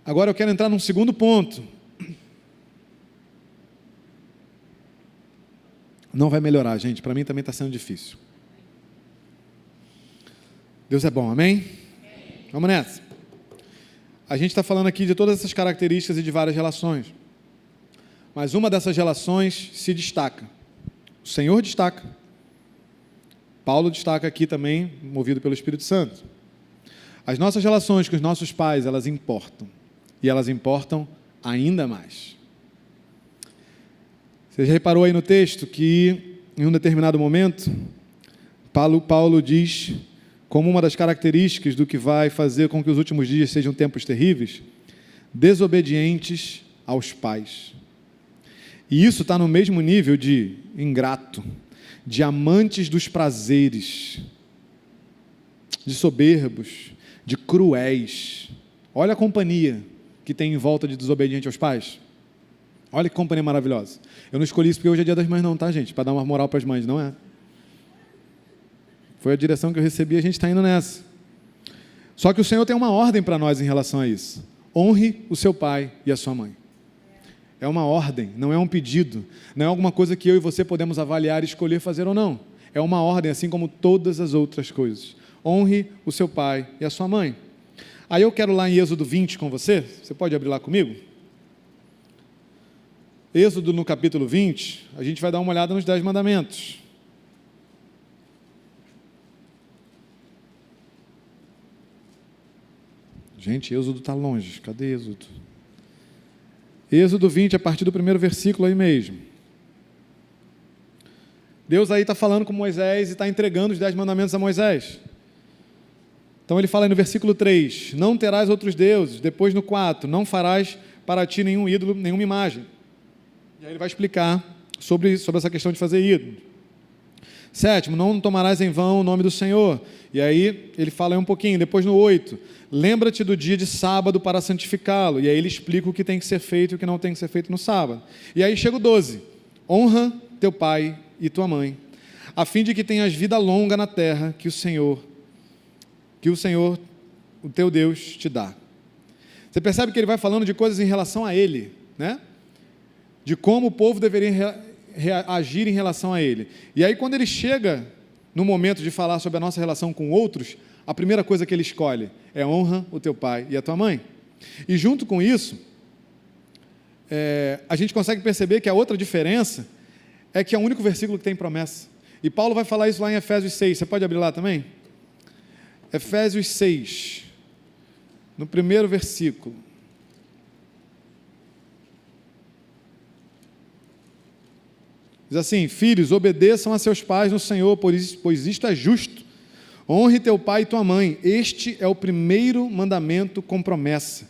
Agora eu quero entrar num segundo ponto. Não vai melhorar, gente. Para mim também está sendo difícil. Deus é bom, amém? Vamos nessa. A gente está falando aqui de todas essas características e de várias relações. Mas uma dessas relações se destaca. O Senhor destaca. Paulo destaca aqui também, movido pelo Espírito Santo. As nossas relações com os nossos pais, elas importam. E elas importam ainda mais. Você já reparou aí no texto que, em um determinado momento, Paulo diz, como uma das características do que vai fazer com que os últimos dias sejam tempos terríveis, desobedientes aos pais. E isso está no mesmo nível de ingrato, de amantes dos prazeres, de soberbos, de cruéis. Olha a companhia que tem em volta de desobediente aos pais. Olha que companhia maravilhosa. Eu não escolhi isso porque hoje é dia das mães não, tá, gente? Para dar uma moral para as mães, não é? Foi a direção que eu recebi e a gente está indo nessa. Só que o Senhor tem uma ordem para nós em relação a isso. Honre o seu pai e a sua mãe. É uma ordem, não é um pedido, não é alguma coisa que eu e você podemos avaliar e escolher fazer ou não. É uma ordem, assim como todas as outras coisas. Honre o seu pai e a sua mãe. Aí eu quero lá em Êxodo 20 com você, você pode abrir lá comigo? Êxodo no capítulo 20, a gente vai dar uma olhada nos 10 mandamentos. Gente, Êxodo está longe, cadê Êxodo? Êxodo 20, a partir do primeiro versículo aí mesmo. Deus aí está falando com Moisés e está entregando os 10 mandamentos a Moisés. Então ele fala aí no versículo 3, não terás outros deuses. Depois no 4, não farás para ti nenhum ídolo, nenhuma imagem. E aí ele vai explicar sobre essa questão de fazer ídolo. 7, não tomarás em vão o nome do Senhor. E aí ele fala aí um pouquinho. Depois no 8, lembra-te do dia de sábado para santificá-lo. E aí ele explica o que tem que ser feito e o que não tem que ser feito no sábado. E aí chega o 12, honra teu pai e tua mãe, a fim de que tenhas vida longa na terra que o Senhor, o teu Deus, te dá. Você percebe que ele vai falando de coisas em relação a ele, né? De como o povo deveria agir em relação a ele. E aí quando ele chega no momento de falar sobre a nossa relação com outros, a primeira coisa que ele escolhe é honra o teu pai e a tua mãe. E junto com isso, a gente consegue perceber que a outra diferença é que é o único versículo que tem promessa. E Paulo vai falar isso lá em Efésios 6. Você pode abrir lá também? Efésios 6, no primeiro versículo. Diz assim, filhos, obedeçam a seus pais no Senhor, pois isto é justo. Honre teu pai e tua mãe. Este é o primeiro mandamento com promessa,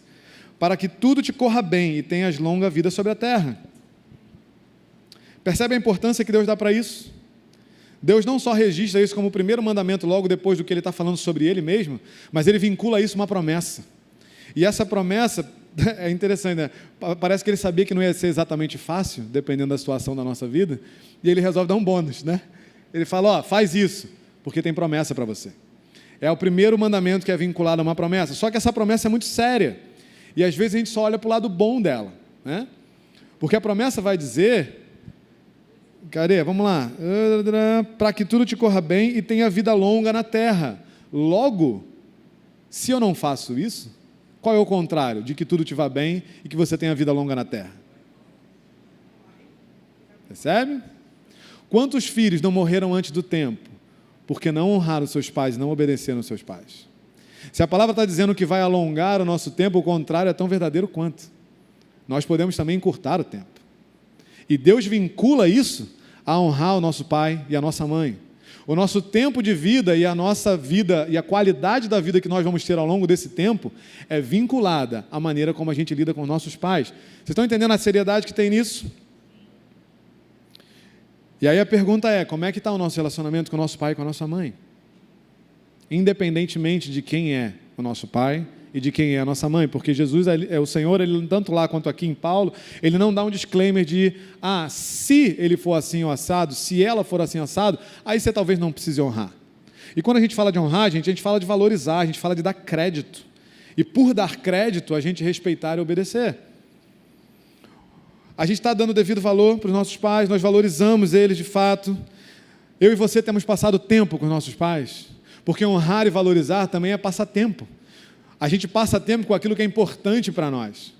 para que tudo te corra bem e tenhas longa vida sobre a terra. Percebe a importância que Deus dá para isso? Deus não só registra isso como o primeiro mandamento logo depois do que ele está falando sobre ele mesmo, mas ele vincula isso a uma promessa. E essa promessa é interessante, né? Parece que ele sabia que não ia ser exatamente fácil, dependendo da situação da nossa vida, e ele resolve dar um bônus, né? Ele fala, faz isso, porque tem promessa para você. É o primeiro mandamento que é vinculado a uma promessa, só que essa promessa é muito séria, e às vezes a gente só olha para o lado bom dela, né? Porque a promessa vai dizer, vamos lá, para que tudo te corra bem e tenha vida longa na terra. Logo, se eu não faço isso, qual é o contrário de que tudo te vá bem e que você tenha vida longa na terra? Percebe? Quantos filhos não morreram antes do tempo porque não honraram seus pais e não obedeceram aos seus pais? Se a palavra está dizendo que vai alongar o nosso tempo, o contrário é tão verdadeiro quanto. Nós podemos também encurtar o tempo. E Deus vincula isso a honrar o nosso pai e a nossa mãe. O nosso tempo de vida e a nossa vida e a qualidade da vida que nós vamos ter ao longo desse tempo é vinculada à maneira como a gente lida com os nossos pais. Vocês estão entendendo a seriedade que tem nisso? E aí a pergunta é, como é que está o nosso relacionamento com o nosso pai e com a nossa mãe? Independentemente de quem é o nosso pai e de quem é a nossa mãe, porque Jesus, o Senhor, ele, tanto lá quanto aqui em Paulo, ele não dá um disclaimer de, se ele for assim ou assado, se ela for assim ou assado, aí você talvez não precise honrar. E quando a gente fala de honrar, a gente fala de valorizar, a gente fala de dar crédito. E por dar crédito, a gente respeitar e obedecer. A gente está dando devido valor para os nossos pais, nós valorizamos eles de fato. Eu e você temos passado tempo com os nossos pais, porque honrar e valorizar também é passar tempo. A gente passa tempo com aquilo que é importante para nós.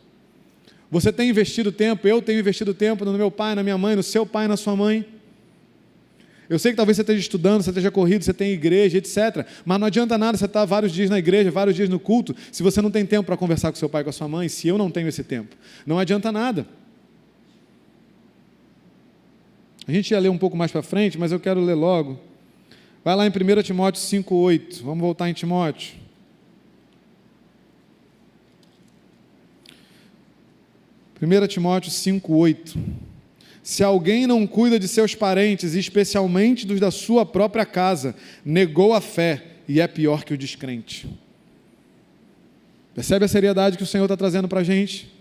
Você tem investido tempo, eu tenho investido tempo no meu pai, na minha mãe, no seu pai, na sua mãe. Eu sei que talvez você esteja estudando, você esteja corrido, você tem igreja, etc. Mas não adianta nada você estar vários dias na igreja, vários dias no culto, se você não tem tempo para conversar com seu pai e com a sua mãe, se eu não tenho esse tempo. Não adianta nada. A gente ia ler um pouco mais para frente, mas eu quero ler logo. Vai lá em 1 Timóteo 5,8. Vamos voltar em Timóteo. 1 Timóteo 5,8. Se alguém não cuida de seus parentes, especialmente dos da sua própria casa, negou a fé e é pior que o descrente. Percebe a seriedade que o Senhor está trazendo para a gente?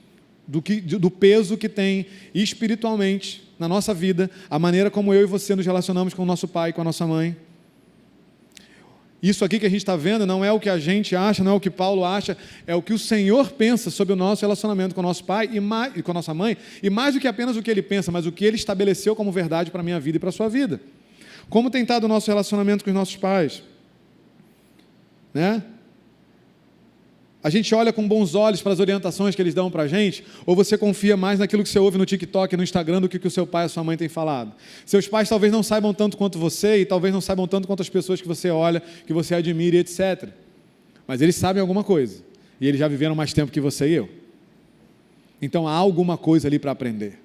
Do peso que tem espiritualmente na nossa vida, a maneira como eu e você nos relacionamos com o nosso pai e com a nossa mãe. Isso aqui que a gente está vendo não é o que a gente acha, não é o que Paulo acha, é o que o Senhor pensa sobre o nosso relacionamento com o nosso pai e com a nossa mãe, e mais do que apenas o que ele pensa, mas o que ele estabeleceu como verdade para a minha vida e para a sua vida. Como tem estado o nosso relacionamento com os nossos pais? Né? A gente olha com bons olhos para as orientações que eles dão para a gente, ou você confia mais naquilo que você ouve no TikTok e no Instagram do que o seu pai e a sua mãe têm falado? Seus pais talvez não saibam tanto quanto você, e talvez não saibam tanto quanto as pessoas que você olha, que você admira, etc. Mas eles sabem alguma coisa, e eles já viveram mais tempo que você e eu. Então há alguma coisa ali para aprender.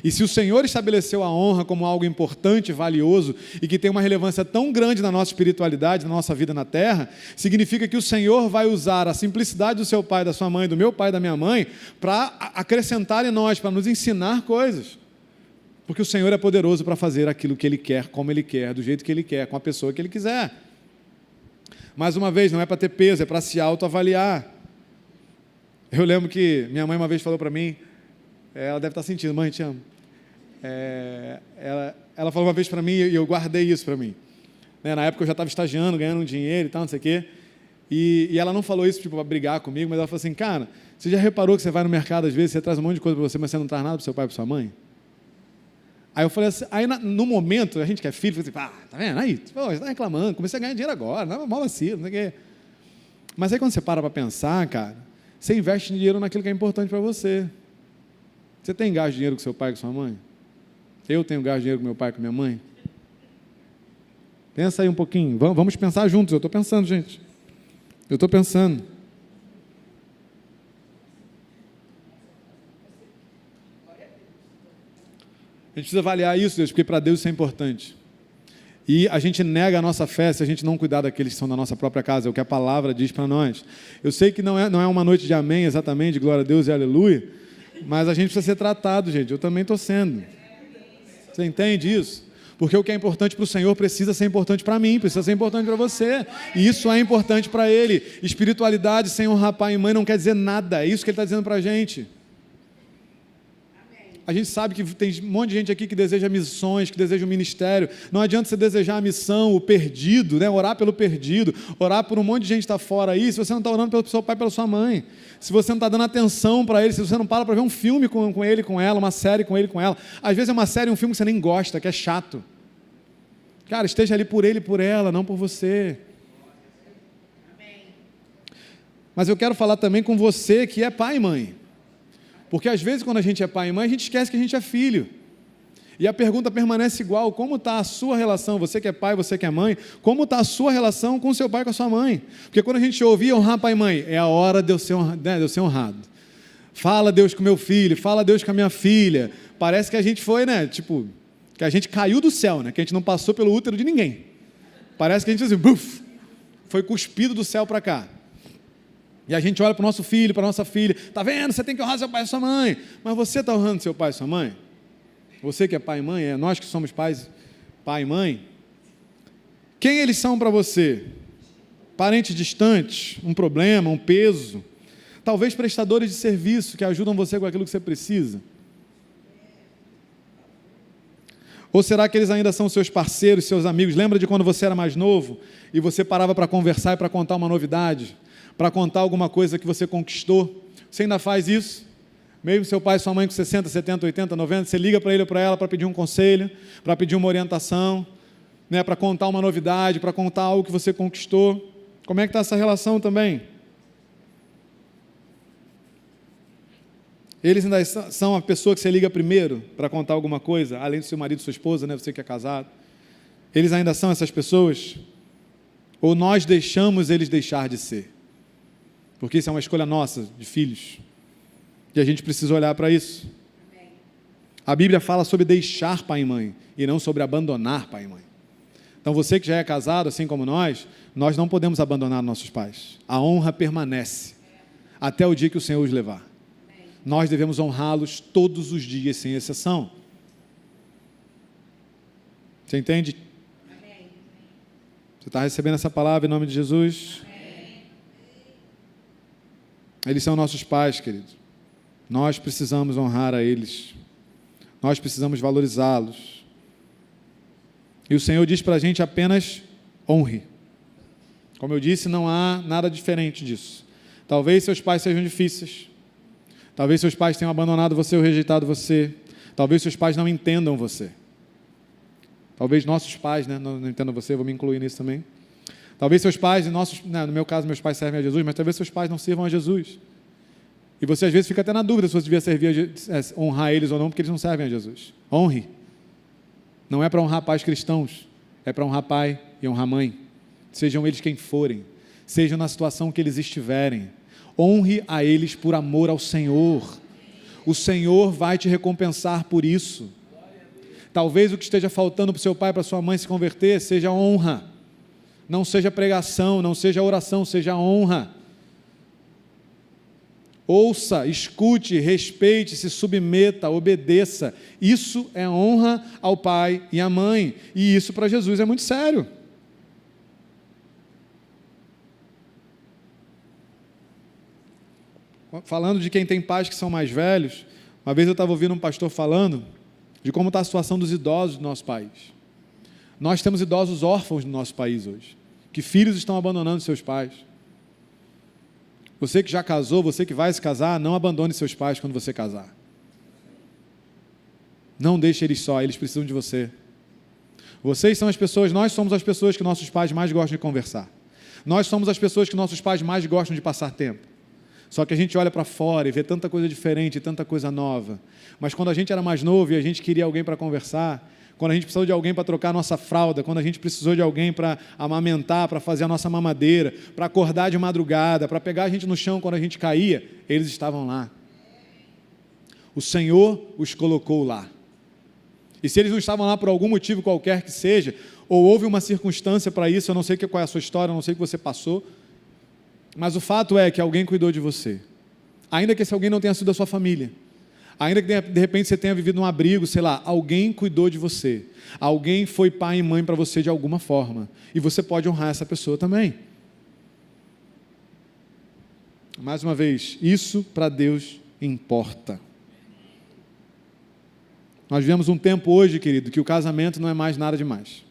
E se o Senhor estabeleceu a honra como algo importante, valioso, e que tem uma relevância tão grande na nossa espiritualidade, na nossa vida na terra, significa que o Senhor vai usar a simplicidade do seu pai, da sua mãe, do meu pai, da minha mãe, para acrescentar em nós, para nos ensinar coisas. Porque o Senhor é poderoso para fazer aquilo que Ele quer, como Ele quer, do jeito que Ele quer, com a pessoa que Ele quiser. Mais uma vez, não é para ter peso, é para se autoavaliar. Eu lembro que minha mãe uma vez falou para mim, ela deve estar sentindo, mãe, te amo. Ela falou uma vez para mim, e eu guardei isso para mim. Na época eu já estava estagiando, ganhando um dinheiro e tal, não sei o quê. E ela não falou isso para brigar comigo, mas ela falou assim, cara, você já reparou que você vai no mercado às vezes, você traz um monte de coisa para você, mas você não traz nada para o seu pai e para sua mãe? Aí eu falei assim, no momento, a gente que é filho, fala assim, tá vendo? Aí, você está reclamando, comecei a ganhar dinheiro agora, não é mal vacilo, não sei o quê. Mas aí quando você para pensar, cara, você investe dinheiro naquilo que é importante para você. Você tem gasto dinheiro com seu pai e com sua mãe? Eu tenho gasto dinheiro com meu pai e com minha mãe? Pensa aí um pouquinho. Vamos pensar juntos. Eu estou pensando, gente. Eu estou pensando. A gente precisa avaliar isso, Deus, porque para Deus isso é importante. E a gente nega a nossa fé se a gente não cuidar daqueles que são da nossa própria casa, é o que a palavra diz para nós. Eu sei que não é uma noite de amém exatamente, de glória a Deus e aleluia, mas a gente precisa ser tratado, gente. Eu também estou sendo. Você entende isso? Porque o que é importante para o Senhor precisa ser importante para mim, precisa ser importante para você. E isso é importante para Ele. Espiritualidade sem honrar pai e mãe não quer dizer nada. É isso que Ele está dizendo para a gente. A gente sabe que tem um monte de gente aqui que deseja missões, que deseja um ministério. Não adianta você desejar a missão, o perdido, né? Orar pelo perdido, orar por um monte de gente que está fora aí, se você não está orando pelo seu pai e pela sua mãe. Se você não está dando atenção para ele, se você não para ver um filme com ele, com ela, uma série com ele, com ela. Às vezes é uma série, um filme que você nem gosta, que é chato. Cara, esteja ali por ele e por ela, não por você. Mas eu quero falar também com você que é pai e mãe. Porque às vezes quando a gente é pai e mãe, a gente esquece que a gente é filho. E a pergunta permanece igual, como está a sua relação, você que é pai, você que é mãe, como está a sua relação com o seu pai e com a sua mãe? Porque quando a gente ouvir honrar pai e mãe, é a hora de eu ser honrado. Fala Deus com meu filho, fala Deus com a minha filha, Parece que a gente foi, né? Tipo, que a gente caiu do céu, né? Que a gente não passou pelo útero de ninguém. Parece que a gente assim, buf, foi cuspido do céu para cá. E a gente olha para o nosso filho, para a nossa filha, tá vendo? Você tem que honrar seu pai e sua mãe. Mas você está honrando seu pai e sua mãe? Você que é pai e mãe, é nós que somos pais, pai e mãe. Quem eles são para você? Parentes distantes, um problema, um peso? Talvez prestadores de serviço que ajudam você com aquilo que você precisa? Ou será que eles ainda são seus parceiros, seus amigos? Lembra de quando você era mais novo e você parava para conversar e para contar uma novidade? Para contar alguma coisa que você conquistou? Você ainda faz isso? Mesmo seu pai e sua mãe com 60, 70, 80, 90, você liga para ele ou para ela para pedir um conselho, para pedir uma orientação, né, para contar uma novidade, para contar algo que você conquistou. Como é que está essa relação também? Eles ainda são a pessoa que você liga primeiro para contar alguma coisa, além do seu marido e sua esposa, né, você que é casado. Eles ainda são essas pessoas? Ou nós deixamos eles deixar de ser? Porque isso é uma escolha nossa, de filhos. E a gente precisa olhar para isso. A Bíblia fala sobre deixar pai e mãe, e não sobre abandonar pai e mãe. Então você que já é casado, assim como nós não podemos abandonar nossos pais. A honra permanece até o dia que o Senhor os levar. Nós devemos honrá-los todos os dias, sem exceção. Você entende? Você está recebendo essa palavra em nome de Jesus? Eles são nossos pais, queridos. Nós precisamos honrar a eles. Nós precisamos valorizá-los. E o Senhor diz para a gente apenas honre. Como eu disse, não há nada diferente disso. Talvez seus pais sejam difíceis. Talvez seus pais tenham abandonado você ou rejeitado você. Talvez seus pais não entendam você. Talvez nossos pais, né, não entendam você, vou me incluir nisso também. Talvez seus pais, no meu caso, meus pais servem a Jesus, mas talvez seus pais não sirvam a Jesus. E você às vezes fica até na dúvida se você devia honrar eles ou não, porque eles não servem a Jesus. Honre. Não é para honrar pais cristãos, é para honrar pai e honrar mãe. Sejam eles quem forem, sejam na situação que eles estiverem. Honre a eles por amor ao Senhor. O Senhor vai te recompensar por isso. Talvez o que esteja faltando para o seu pai e para a sua mãe se converter seja honra. Não seja pregação, não seja oração, seja honra. Ouça, escute, respeite, se submeta, obedeça. Isso é honra ao pai e à mãe. E isso para Jesus é muito sério. Falando de quem tem pais que são mais velhos, uma vez eu estava ouvindo um pastor falando de como está a situação dos idosos do nosso país. Nós temos idosos órfãos no nosso país hoje, que filhos estão abandonando seus pais. Você que já casou, você que vai se casar, não abandone seus pais quando você casar. Não deixe eles só, eles precisam de você. Vocês são as pessoas, nós somos as pessoas que nossos pais mais gostam de conversar. Nós somos as pessoas que nossos pais mais gostam de passar tempo. Só que a gente olha para fora e vê tanta coisa diferente, tanta coisa nova. Mas quando a gente era mais novo e a gente queria alguém para conversar, quando a gente precisou de alguém para trocar a nossa fralda, quando a gente precisou de alguém para amamentar, para fazer a nossa mamadeira, para acordar de madrugada, para pegar a gente no chão quando a gente caía, eles estavam lá. O Senhor os colocou lá. E se eles não estavam lá por algum motivo qualquer que seja, ou houve uma circunstância para isso, eu não sei qual é a sua história, eu não sei o que você passou, mas o fato é que alguém cuidou de você. Ainda que esse alguém não tenha sido da sua família, ainda que de repente você tenha vivido um abrigo, sei lá, alguém cuidou de você. Alguém foi pai e mãe para você de alguma forma. E você pode honrar essa pessoa também. Mais uma vez, isso para Deus importa. Nós vivemos um tempo hoje, querido, que o casamento não é mais nada demais.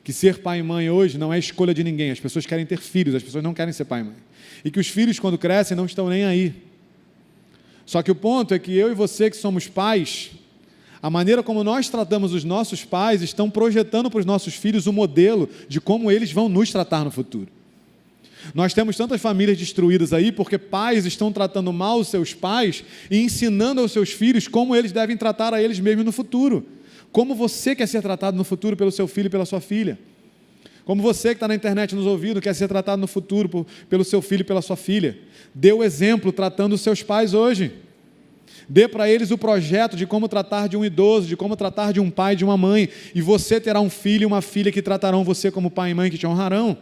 Que ser pai e mãe hoje não é escolha de ninguém. As pessoas querem ter filhos, as pessoas não querem ser pai e mãe. E que os filhos, quando crescem, não estão nem aí. Só que o ponto é que eu e você que somos pais, a maneira como nós tratamos os nossos pais estão projetando para os nossos filhos o modelo de como eles vão nos tratar no futuro. Nós temos tantas famílias destruídas aí porque pais estão tratando mal os seus pais e ensinando aos seus filhos como eles devem tratar a eles mesmos no futuro. Como você quer ser tratado no futuro pelo seu filho e pela sua filha. Como você que está na internet nos ouvindo quer ser tratado no futuro pelo seu filho e pela sua filha. Dê o exemplo tratando os seus pais hoje. Dê para eles o projeto de como tratar de um idoso, de como tratar de um pai, de uma mãe, e você terá um filho e uma filha que tratarão você como pai e mãe, que te honrarão.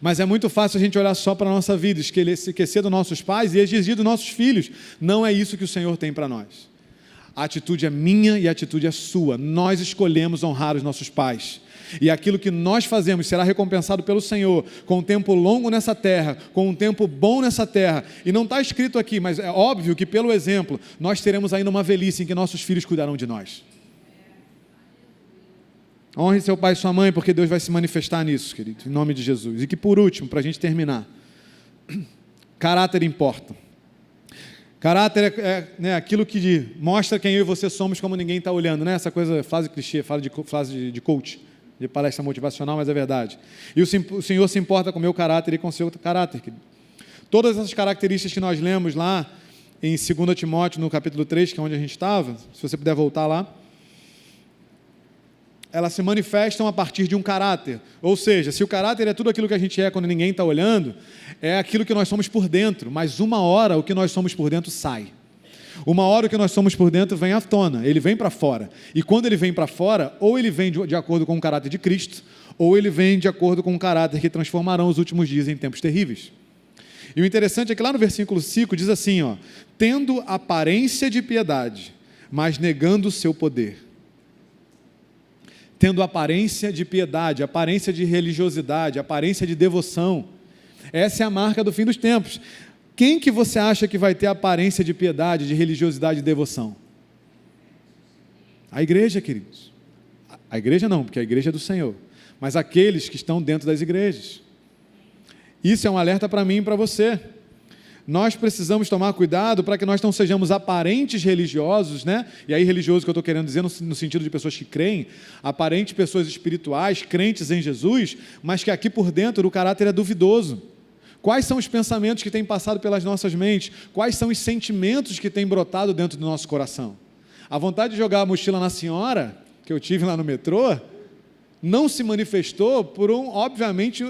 Mas é muito fácil a gente olhar só para a nossa vida, esquecer dos nossos pais e exigir dos nossos filhos. Não é isso que o Senhor tem para nós. A atitude é minha e a atitude é sua. Nós escolhemos honrar os nossos pais. E aquilo que nós fazemos será recompensado pelo Senhor, com um tempo longo nessa terra, com um tempo bom nessa terra. E não está escrito aqui, mas é óbvio que pelo exemplo, nós teremos ainda uma velhice em que nossos filhos cuidarão de nós. Honre seu pai e sua mãe, porque Deus vai se manifestar nisso, querido, em nome de Jesus. E que por último, para a gente terminar, caráter importa. Caráter é aquilo que mostra quem eu e você somos como ninguém está olhando, né? Essa coisa, frase clichê, frase de coach, de palestra motivacional, mas é verdade. E o Senhor se importa com o meu caráter e com o seu caráter, querido. Todas essas características que nós lemos lá em 2 Timóteo, no capítulo 3, que é onde a gente estava, se você puder voltar lá, elas se manifestam a partir de um caráter. Ou seja, se o caráter é tudo aquilo que a gente é quando ninguém está olhando, é aquilo que nós somos por dentro, mas uma hora o que nós somos por dentro sai. Uma hora o que nós somos por dentro vem à tona, ele vem para fora. E quando ele vem para fora, ou ele vem de acordo com o caráter de Cristo, ou ele vem de acordo com o caráter que transformarão os últimos dias em tempos terríveis. E o interessante é que lá no versículo 5 diz assim, tendo aparência de piedade, mas negando o seu poder. Tendo aparência de piedade, aparência de religiosidade, aparência de devoção. Essa é a marca do fim dos tempos. Quem que você acha que vai ter aparência de piedade, de religiosidade e devoção? A igreja, queridos. A igreja não, porque a igreja é do Senhor. Mas aqueles que estão dentro das igrejas. Isso é um alerta para mim e para você. Nós precisamos tomar cuidado para que nós não sejamos aparentes religiosos, né? E aí religioso que eu estou querendo dizer no sentido de pessoas que creem, aparentes pessoas espirituais, crentes em Jesus, mas que aqui por dentro o caráter é duvidoso. Quais são os pensamentos que têm passado pelas nossas mentes? Quais são os sentimentos que têm brotado dentro do nosso coração? A vontade de jogar a mochila na senhora, que eu tive lá no metrô, não se manifestou por obviamente,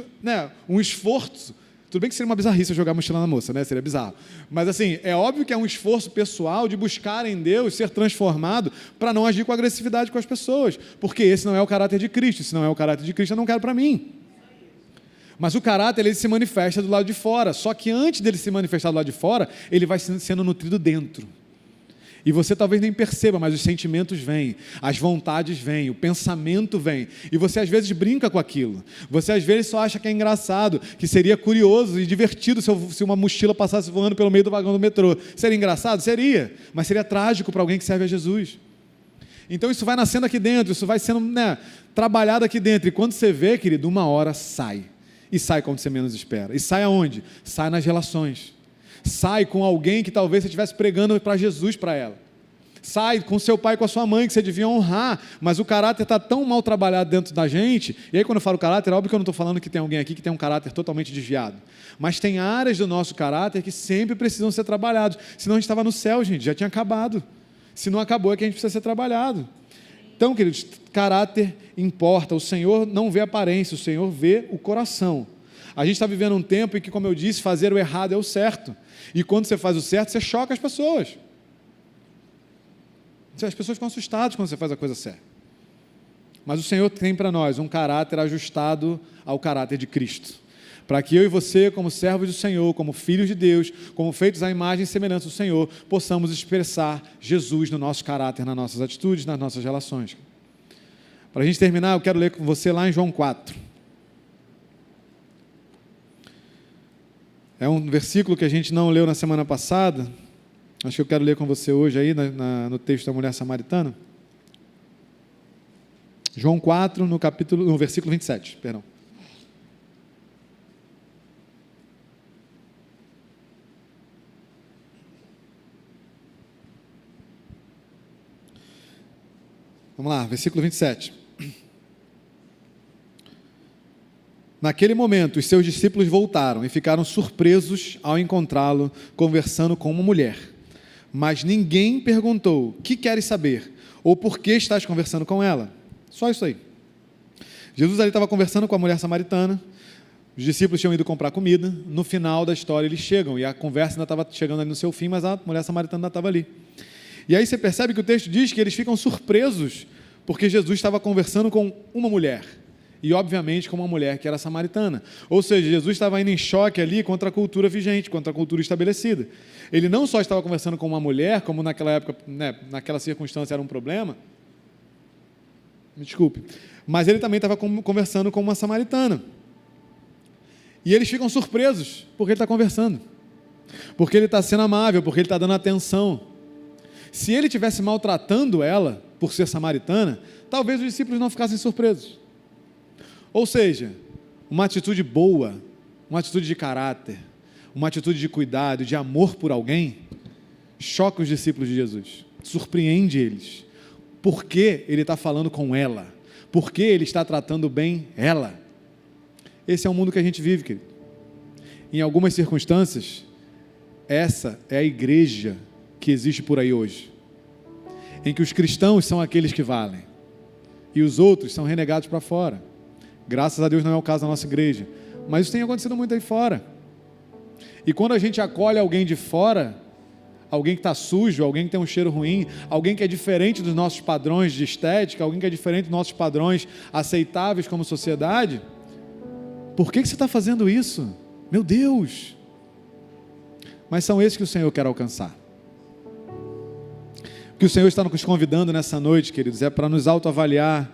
um esforço. Tudo bem que seria uma bizarrice jogar a mochila na moça, né? Seria bizarro. Mas assim, é óbvio que é um esforço pessoal de buscar em Deus ser transformado para não agir com agressividade com as pessoas. Porque esse não é o caráter de Cristo. Se não é o caráter de Cristo, eu não quero para mim. Mas o caráter, ele se manifesta do lado de fora. Só que antes dele se manifestar do lado de fora, ele vai sendo nutrido dentro. E você talvez nem perceba, mas os sentimentos vêm, as vontades vêm, o pensamento vem. E você às vezes brinca com aquilo. Você às vezes só acha que é engraçado, que seria curioso e divertido se uma mochila passasse voando pelo meio do vagão do metrô. Seria engraçado? Seria. Mas seria trágico para alguém que serve a Jesus. Então isso vai nascendo aqui dentro, isso vai sendo trabalhado aqui dentro. E quando você vê, querido, uma hora sai. E sai quando você menos espera. E sai aonde? Sai nas relações. Sai com alguém que talvez você estivesse pregando para Jesus para ela. Sai com seu pai e com a sua mãe, que você devia honrar, mas o caráter está tão mal trabalhado dentro da gente. E aí quando eu falo caráter, é óbvio que eu não estou falando que tem alguém aqui que tem um caráter totalmente desviado. Mas tem áreas do nosso caráter que sempre precisam ser trabalhados. Senão a gente estava no céu, gente, já tinha acabado. Se não acabou, é que a gente precisa ser trabalhado. Então, queridos, caráter importa. O Senhor não vê a aparência, o Senhor vê o coração. A gente está vivendo um tempo em que, como eu disse, fazer o errado é o certo. E quando você faz o certo, você choca as pessoas. As pessoas ficam assustadas quando você faz a coisa certa. Mas o Senhor tem para nós um caráter ajustado ao caráter de Cristo. Para que eu e você, como servos do Senhor, como filhos de Deus, como feitos à imagem e semelhança do Senhor, possamos expressar Jesus no nosso caráter, nas nossas atitudes, nas nossas relações. Para a gente terminar, eu quero ler com você lá em João 4. É um versículo que a gente não leu na semana passada. Acho que eu quero ler com você hoje aí no texto da mulher samaritana. João 4, no versículo 27, perdão. Vamos lá, versículo 27. Naquele momento, os seus discípulos voltaram e ficaram surpresos ao encontrá-lo conversando com uma mulher. Mas ninguém perguntou: "Que queres saber?" ou "Por que estás conversando com ela?" Só isso aí. Jesus ali estava conversando com a mulher samaritana. Os discípulos tinham ido comprar comida, no final da história eles chegam, e a conversa ainda estava chegando ali no seu fim, mas a mulher samaritana ainda estava ali. E aí você percebe que o texto diz que eles ficam surpresos, porque Jesus estava conversando com uma mulher, e obviamente com uma mulher que era samaritana. Ou seja, Jesus estava indo em choque ali contra a cultura vigente, contra a cultura estabelecida. Ele não só estava conversando com uma mulher, como naquela época, né, naquela circunstância era um problema, me desculpe, mas ele também estava conversando com uma samaritana. E eles ficam surpresos, porque ele está conversando, porque ele está sendo amável, porque ele está dando atenção. Se ele estivesse maltratando ela, por ser samaritana, talvez os discípulos não ficassem surpresos. Ou seja, uma atitude boa, uma atitude de caráter, uma atitude de cuidado, de amor por alguém, choca os discípulos de Jesus, surpreende eles. Por que ele está falando com ela? Por que ele está tratando bem ela? Esse é o mundo que a gente vive, querido. Em algumas circunstâncias, essa é a igreja que existe por aí hoje, em que os cristãos são aqueles que valem, e os outros são renegados para fora. Graças a Deus não é o caso da nossa igreja, mas isso tem acontecido muito aí fora. E quando a gente acolhe alguém de fora, alguém que está sujo, alguém que tem um cheiro ruim, alguém que é diferente dos nossos padrões de estética, alguém que é diferente dos nossos padrões aceitáveis como sociedade, por que você está fazendo isso? Meu Deus! Mas são esses que o Senhor quer alcançar. O que o Senhor está nos convidando nessa noite, queridos, é para nos autoavaliar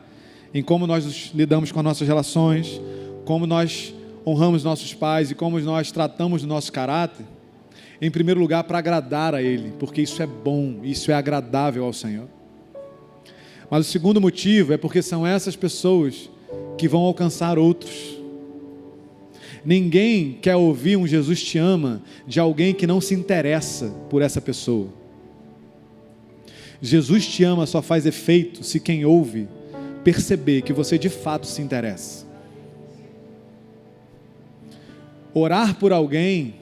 em como nós lidamos com as nossas relações, como nós honramos nossos pais e como nós tratamos do nosso caráter, em primeiro lugar para agradar a Ele, porque isso é bom, isso é agradável ao Senhor. Mas o segundo motivo é porque são essas pessoas que vão alcançar outros. Ninguém quer ouvir um Jesus te ama de alguém que não se interessa por essa pessoa. Jesus te ama só faz efeito se quem ouve perceber que você de fato se interessa. Orar por alguém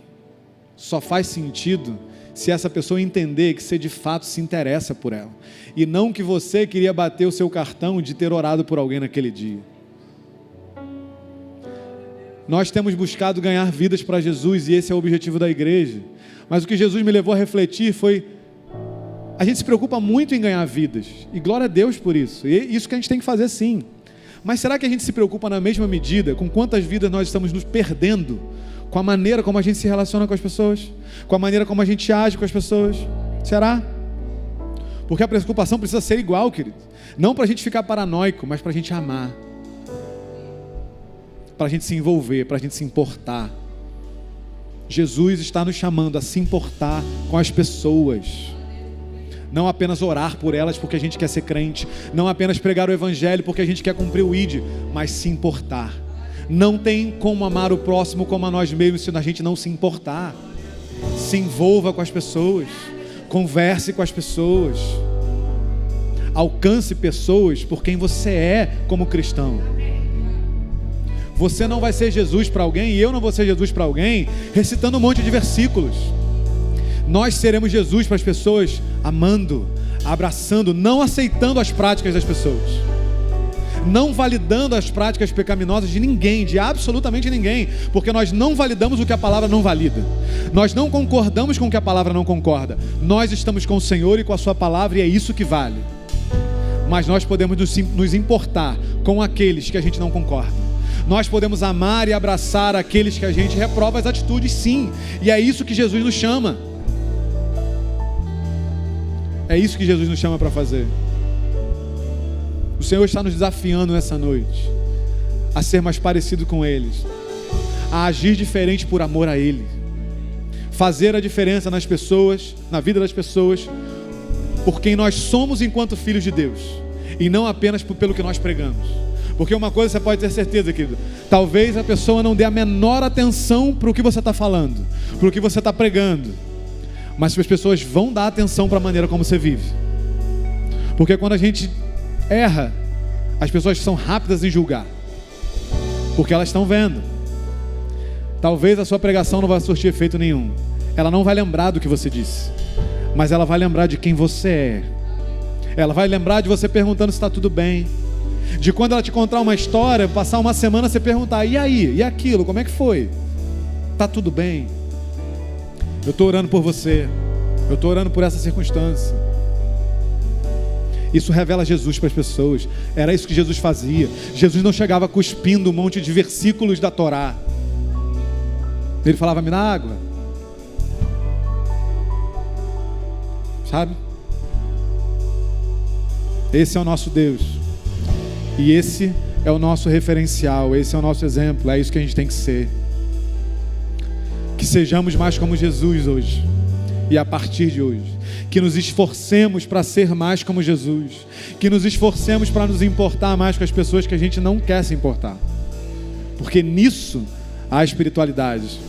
só faz sentido se essa pessoa entender que você de fato se interessa por ela, e não que você queria bater o seu cartão de ter orado por alguém naquele dia. Nós temos buscado ganhar vidas para Jesus, e esse é o objetivo da igreja, mas o que Jesus me levou a refletir foi: a gente se preocupa muito em ganhar vidas, e glória a Deus por isso, e isso que a gente tem que fazer sim, mas será que a gente se preocupa na mesma medida com quantas vidas nós estamos nos perdendo, com a maneira como a gente se relaciona com as pessoas, com a maneira como a gente age com as pessoas? Será? Porque a preocupação precisa ser igual, querido, não para a gente ficar paranoico, mas para a gente amar, para a gente se envolver, para a gente se importar. Jesus está nos chamando a se importar com as pessoas, não apenas orar por elas porque a gente quer ser crente, não apenas pregar o evangelho porque a gente quer cumprir o ID, mas se importar. Não tem como amar o próximo como a nós mesmos se a gente não se importar. Se envolva com as pessoas, converse com as pessoas, alcance pessoas por quem você é como cristão. Você não vai ser Jesus para alguém, e eu não vou ser Jesus para alguém recitando um monte de versículos. Nós seremos Jesus para as pessoas amando, abraçando, não aceitando as práticas das pessoas, não validando as práticas pecaminosas de ninguém, de absolutamente ninguém, porque nós não validamos o que a palavra não valida, nós não concordamos com o que a palavra não concorda, nós estamos com o Senhor e com a sua palavra, e é isso que vale. Mas nós podemos nos importar com aqueles que a gente não concorda, nós podemos amar e abraçar aqueles que a gente reprova as atitudes, sim, e é isso que Jesus nos chama. É isso que Jesus nos chama para fazer. O Senhor está nos desafiando nessa noite a ser mais parecido com eles, a agir diferente por amor a Ele, fazer a diferença nas pessoas, na vida das pessoas, por quem nós somos enquanto filhos de Deus, e não apenas pelo que nós pregamos. Porque uma coisa você pode ter certeza, querido, talvez a pessoa não dê a menor atenção para o que você está falando, para o que você está pregando, mas as pessoas vão dar atenção para a maneira como você vive. Porque quando a gente erra, as pessoas são rápidas em julgar, porque elas estão vendo. Talvez a sua pregação não vá surtir efeito nenhum, ela não vai lembrar do que você disse, mas ela vai lembrar de quem você é. Ela vai lembrar de você perguntando se está tudo bem, De quando ela te contar uma história, passar uma semana, você perguntar: e aí? E aquilo? Como é que foi? Tá tudo bem? Eu estou orando por você. Eu estou orando por essa circunstância. Isso revela Jesus para as pessoas. Era isso que Jesus fazia. Jesus não chegava cuspindo um monte de versículos da Torá. Ele falava: me dá água. Sabe? Esse é o nosso Deus. E esse é o nosso referencial. Esse é o nosso exemplo. É isso que a gente tem que ser. Que sejamos mais como Jesus hoje. E a partir de hoje, que nos esforcemos para ser mais como Jesus, que nos esforcemos para nos importar mais com as pessoas que a gente não quer se importar, porque nisso há espiritualidade,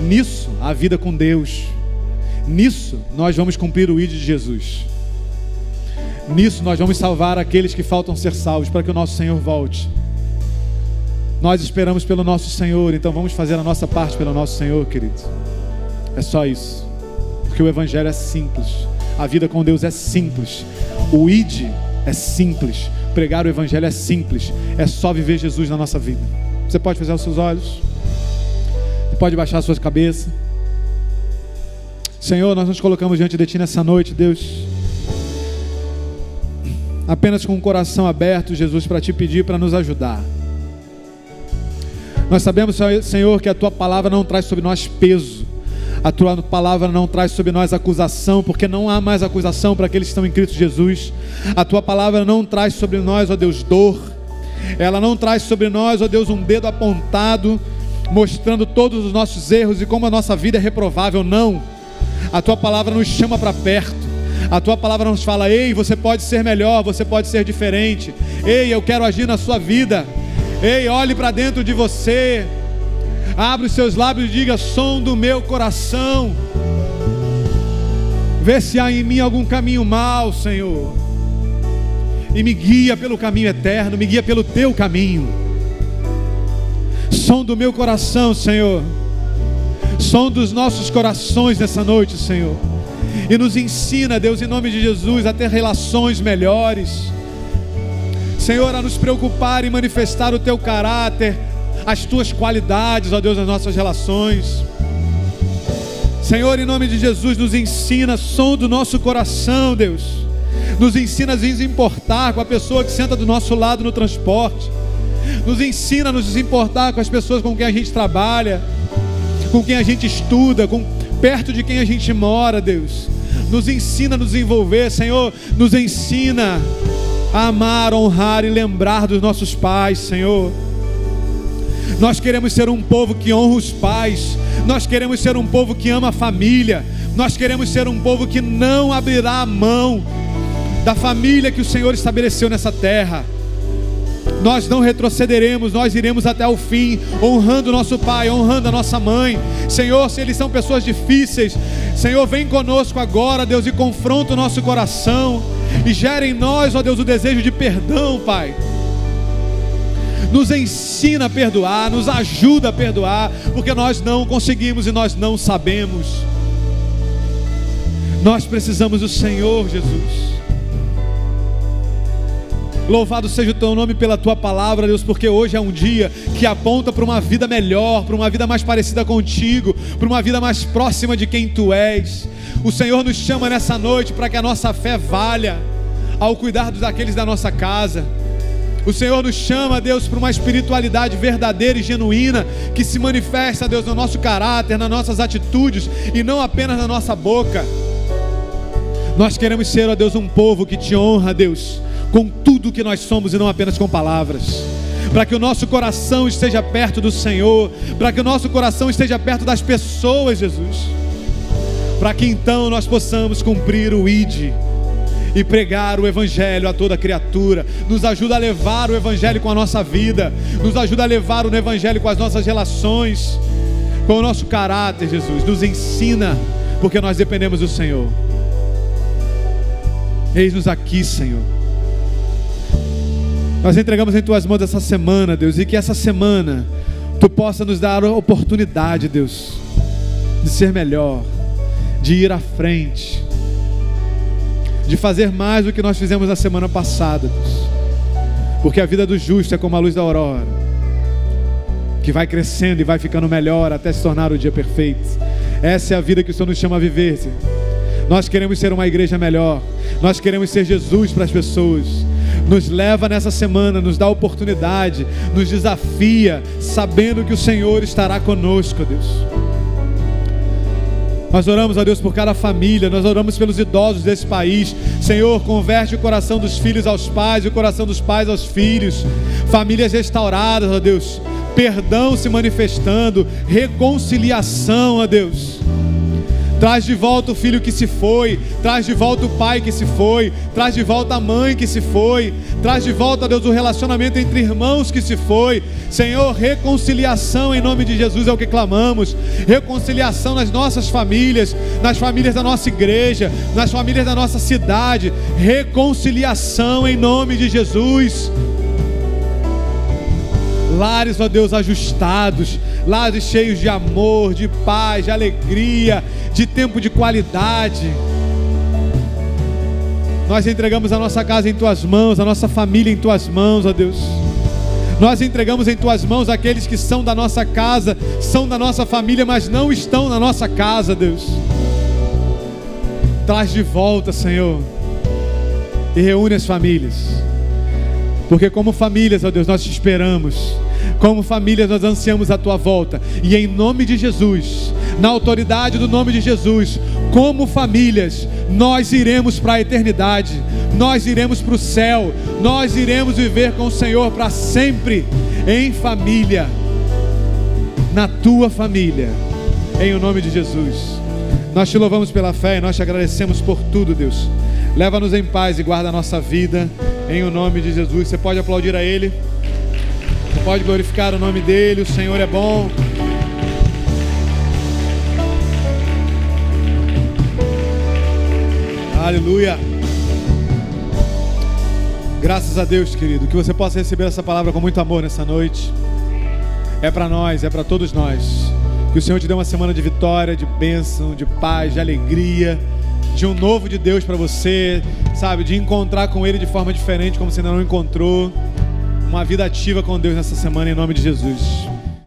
nisso há vida com Deus, nisso nós vamos cumprir o ID de Jesus, nisso nós vamos salvar aqueles que faltam ser salvos, para que o nosso Senhor volte. Nós esperamos pelo nosso Senhor, então vamos fazer a nossa parte pelo nosso Senhor, querido. É só isso. Porque o Evangelho é simples, a vida com Deus é simples, o ID é simples, pregar o Evangelho é simples, é só viver Jesus na nossa vida. Você pode fechar os seus olhos, você pode baixar as suas cabeças. Senhor, nós nos colocamos diante de Ti nessa noite, Deus, apenas com o coração aberto, Jesus, para Te pedir para nos ajudar. Nós sabemos, Senhor, que a Tua palavra não traz sobre nós peso, a Tua palavra não traz sobre nós acusação, porque não há mais acusação para aqueles que estão em Cristo Jesus. A Tua palavra não traz sobre nós, ó Deus, dor. Ela não traz sobre nós, ó Deus, um dedo apontado, mostrando todos os nossos erros e como a nossa vida é reprovável. Não. A Tua palavra nos chama para perto. A Tua palavra nos fala: ei, você pode ser melhor, você pode ser diferente. Ei, eu quero agir na sua vida. Ei, olhe para dentro de você. Abre os seus lábios e diga: som do meu coração, vê se há em mim algum caminho mau, Senhor, e me guia pelo caminho eterno, me guia pelo Teu caminho. Som do meu coração, Senhor, som dos nossos corações nessa noite, Senhor, e nos ensina, Deus, em nome de Jesus, a ter relações melhores, Senhor, a nos preocupar e manifestar o Teu caráter, as Tuas qualidades, ó Deus, nas nossas relações. Senhor, em nome de Jesus, nos ensina, som do nosso coração, Deus. Nos ensina a nos importar com a pessoa que senta do nosso lado no transporte. Nos ensina a nos importar com as pessoas com quem a gente trabalha, com quem a gente estuda, perto de quem a gente mora, Deus. Nos ensina a nos envolver, Senhor. Nos ensina a amar, honrar e lembrar dos nossos pais, Senhor. Nós queremos ser um povo que honra os pais. Nós queremos ser um povo que ama a família. Nós queremos ser um povo que não abrirá a mão da família que o Senhor estabeleceu nessa terra. Nós não retrocederemos, nós iremos até o fim, honrando nosso pai, honrando a nossa mãe. Senhor, se eles são pessoas difíceis, Senhor, vem conosco agora, Deus, e confronta o nosso coração, e gera em nós, ó Deus, o desejo de perdão, Pai. Nos ensina a perdoar, nos ajuda a perdoar, porque nós não conseguimos e nós não sabemos. Nós precisamos do Senhor, Jesus. Louvado seja o Teu nome pela Tua palavra, Deus, porque hoje é um dia que aponta para uma vida melhor, para uma vida mais parecida contigo, para uma vida mais próxima de quem Tu és. O Senhor nos chama nessa noite para que a nossa fé valha ao cuidar daqueles da nossa casa. O Senhor nos chama, Deus, para uma espiritualidade verdadeira e genuína, que se manifesta, Deus, no nosso caráter, nas nossas atitudes, e não apenas na nossa boca. Nós queremos ser, ó Deus, um povo que Te honra, Deus, com tudo que nós somos e não apenas com palavras. Para que o nosso coração esteja perto do Senhor, para que o nosso coração esteja perto das pessoas, Jesus, para que então nós possamos cumprir o ID e pregar o Evangelho a toda criatura. Nos ajuda a levar o Evangelho com a nossa vida, nos ajuda a levar o Evangelho com as nossas relações, com o nosso caráter, Jesus. Nos ensina, porque nós dependemos do Senhor. Eis-nos aqui, Senhor. Nós entregamos em Tuas mãos essa semana, Deus, e que essa semana Tu possa nos dar a oportunidade, Deus, de ser melhor, de ir à frente, de fazer mais do que nós fizemos na semana passada, Deus. Porque a vida do justo é como a luz da aurora, que vai crescendo e vai ficando melhor até se tornar o dia perfeito. Essa é a vida que o Senhor nos chama a viver, Senhor. Nós queremos ser uma igreja melhor. Nós queremos ser Jesus para as pessoas. Nos leva nessa semana, nos dá a oportunidade, nos desafia, sabendo que o Senhor estará conosco, Deus. Nós oramos, ó Deus, por cada família, nós oramos pelos idosos desse país. Senhor, converte o coração dos filhos aos pais e o coração dos pais aos filhos. Famílias restauradas, ó Deus. Perdão se manifestando, reconciliação, ó Deus. Traz de volta o filho que se foi, traz de volta o pai que se foi, traz de volta a mãe que se foi, traz de volta, Deus, o relacionamento entre irmãos que se foi. Senhor, reconciliação em nome de Jesus é o que clamamos. Reconciliação nas nossas famílias, nas famílias da nossa igreja, nas famílias da nossa cidade. Reconciliação em nome de Jesus. Lares, ó Deus, ajustados, lares cheios de amor, de paz, de alegria, de tempo de qualidade. Nós entregamos a nossa casa em Tuas mãos, a nossa família em Tuas mãos, ó Deus. Nós entregamos em Tuas mãos aqueles que são da nossa casa, são da nossa família, mas não estão na nossa casa, Deus. Traz de volta, Senhor, e reúne as famílias. Porque como famílias, ó Deus, nós te esperamos. Como famílias nós ansiamos a Tua volta. E em nome de Jesus, na autoridade do nome de Jesus, como famílias, nós iremos para a eternidade. Nós iremos para o céu. Nós iremos viver com o Senhor para sempre. Em família. Na Tua família. Em o nome de Jesus. Nós te louvamos pela fé e nós te agradecemos por tudo, Deus. Leva-nos em paz e guarda a nossa vida. Em o nome de Jesus. Você pode aplaudir a Ele. Você pode glorificar o nome dEle. O Senhor é bom. Aleluia. Graças a Deus, querido. Que você possa receber essa palavra com muito amor nessa noite. É para nós, é para todos nós. Que o Senhor te dê uma semana de vitória, de bênção, de paz, de alegria, de um novo de Deus para você, sabe? De encontrar com Ele de forma diferente, como você ainda não encontrou. Uma vida ativa com Deus nessa semana, em nome de Jesus.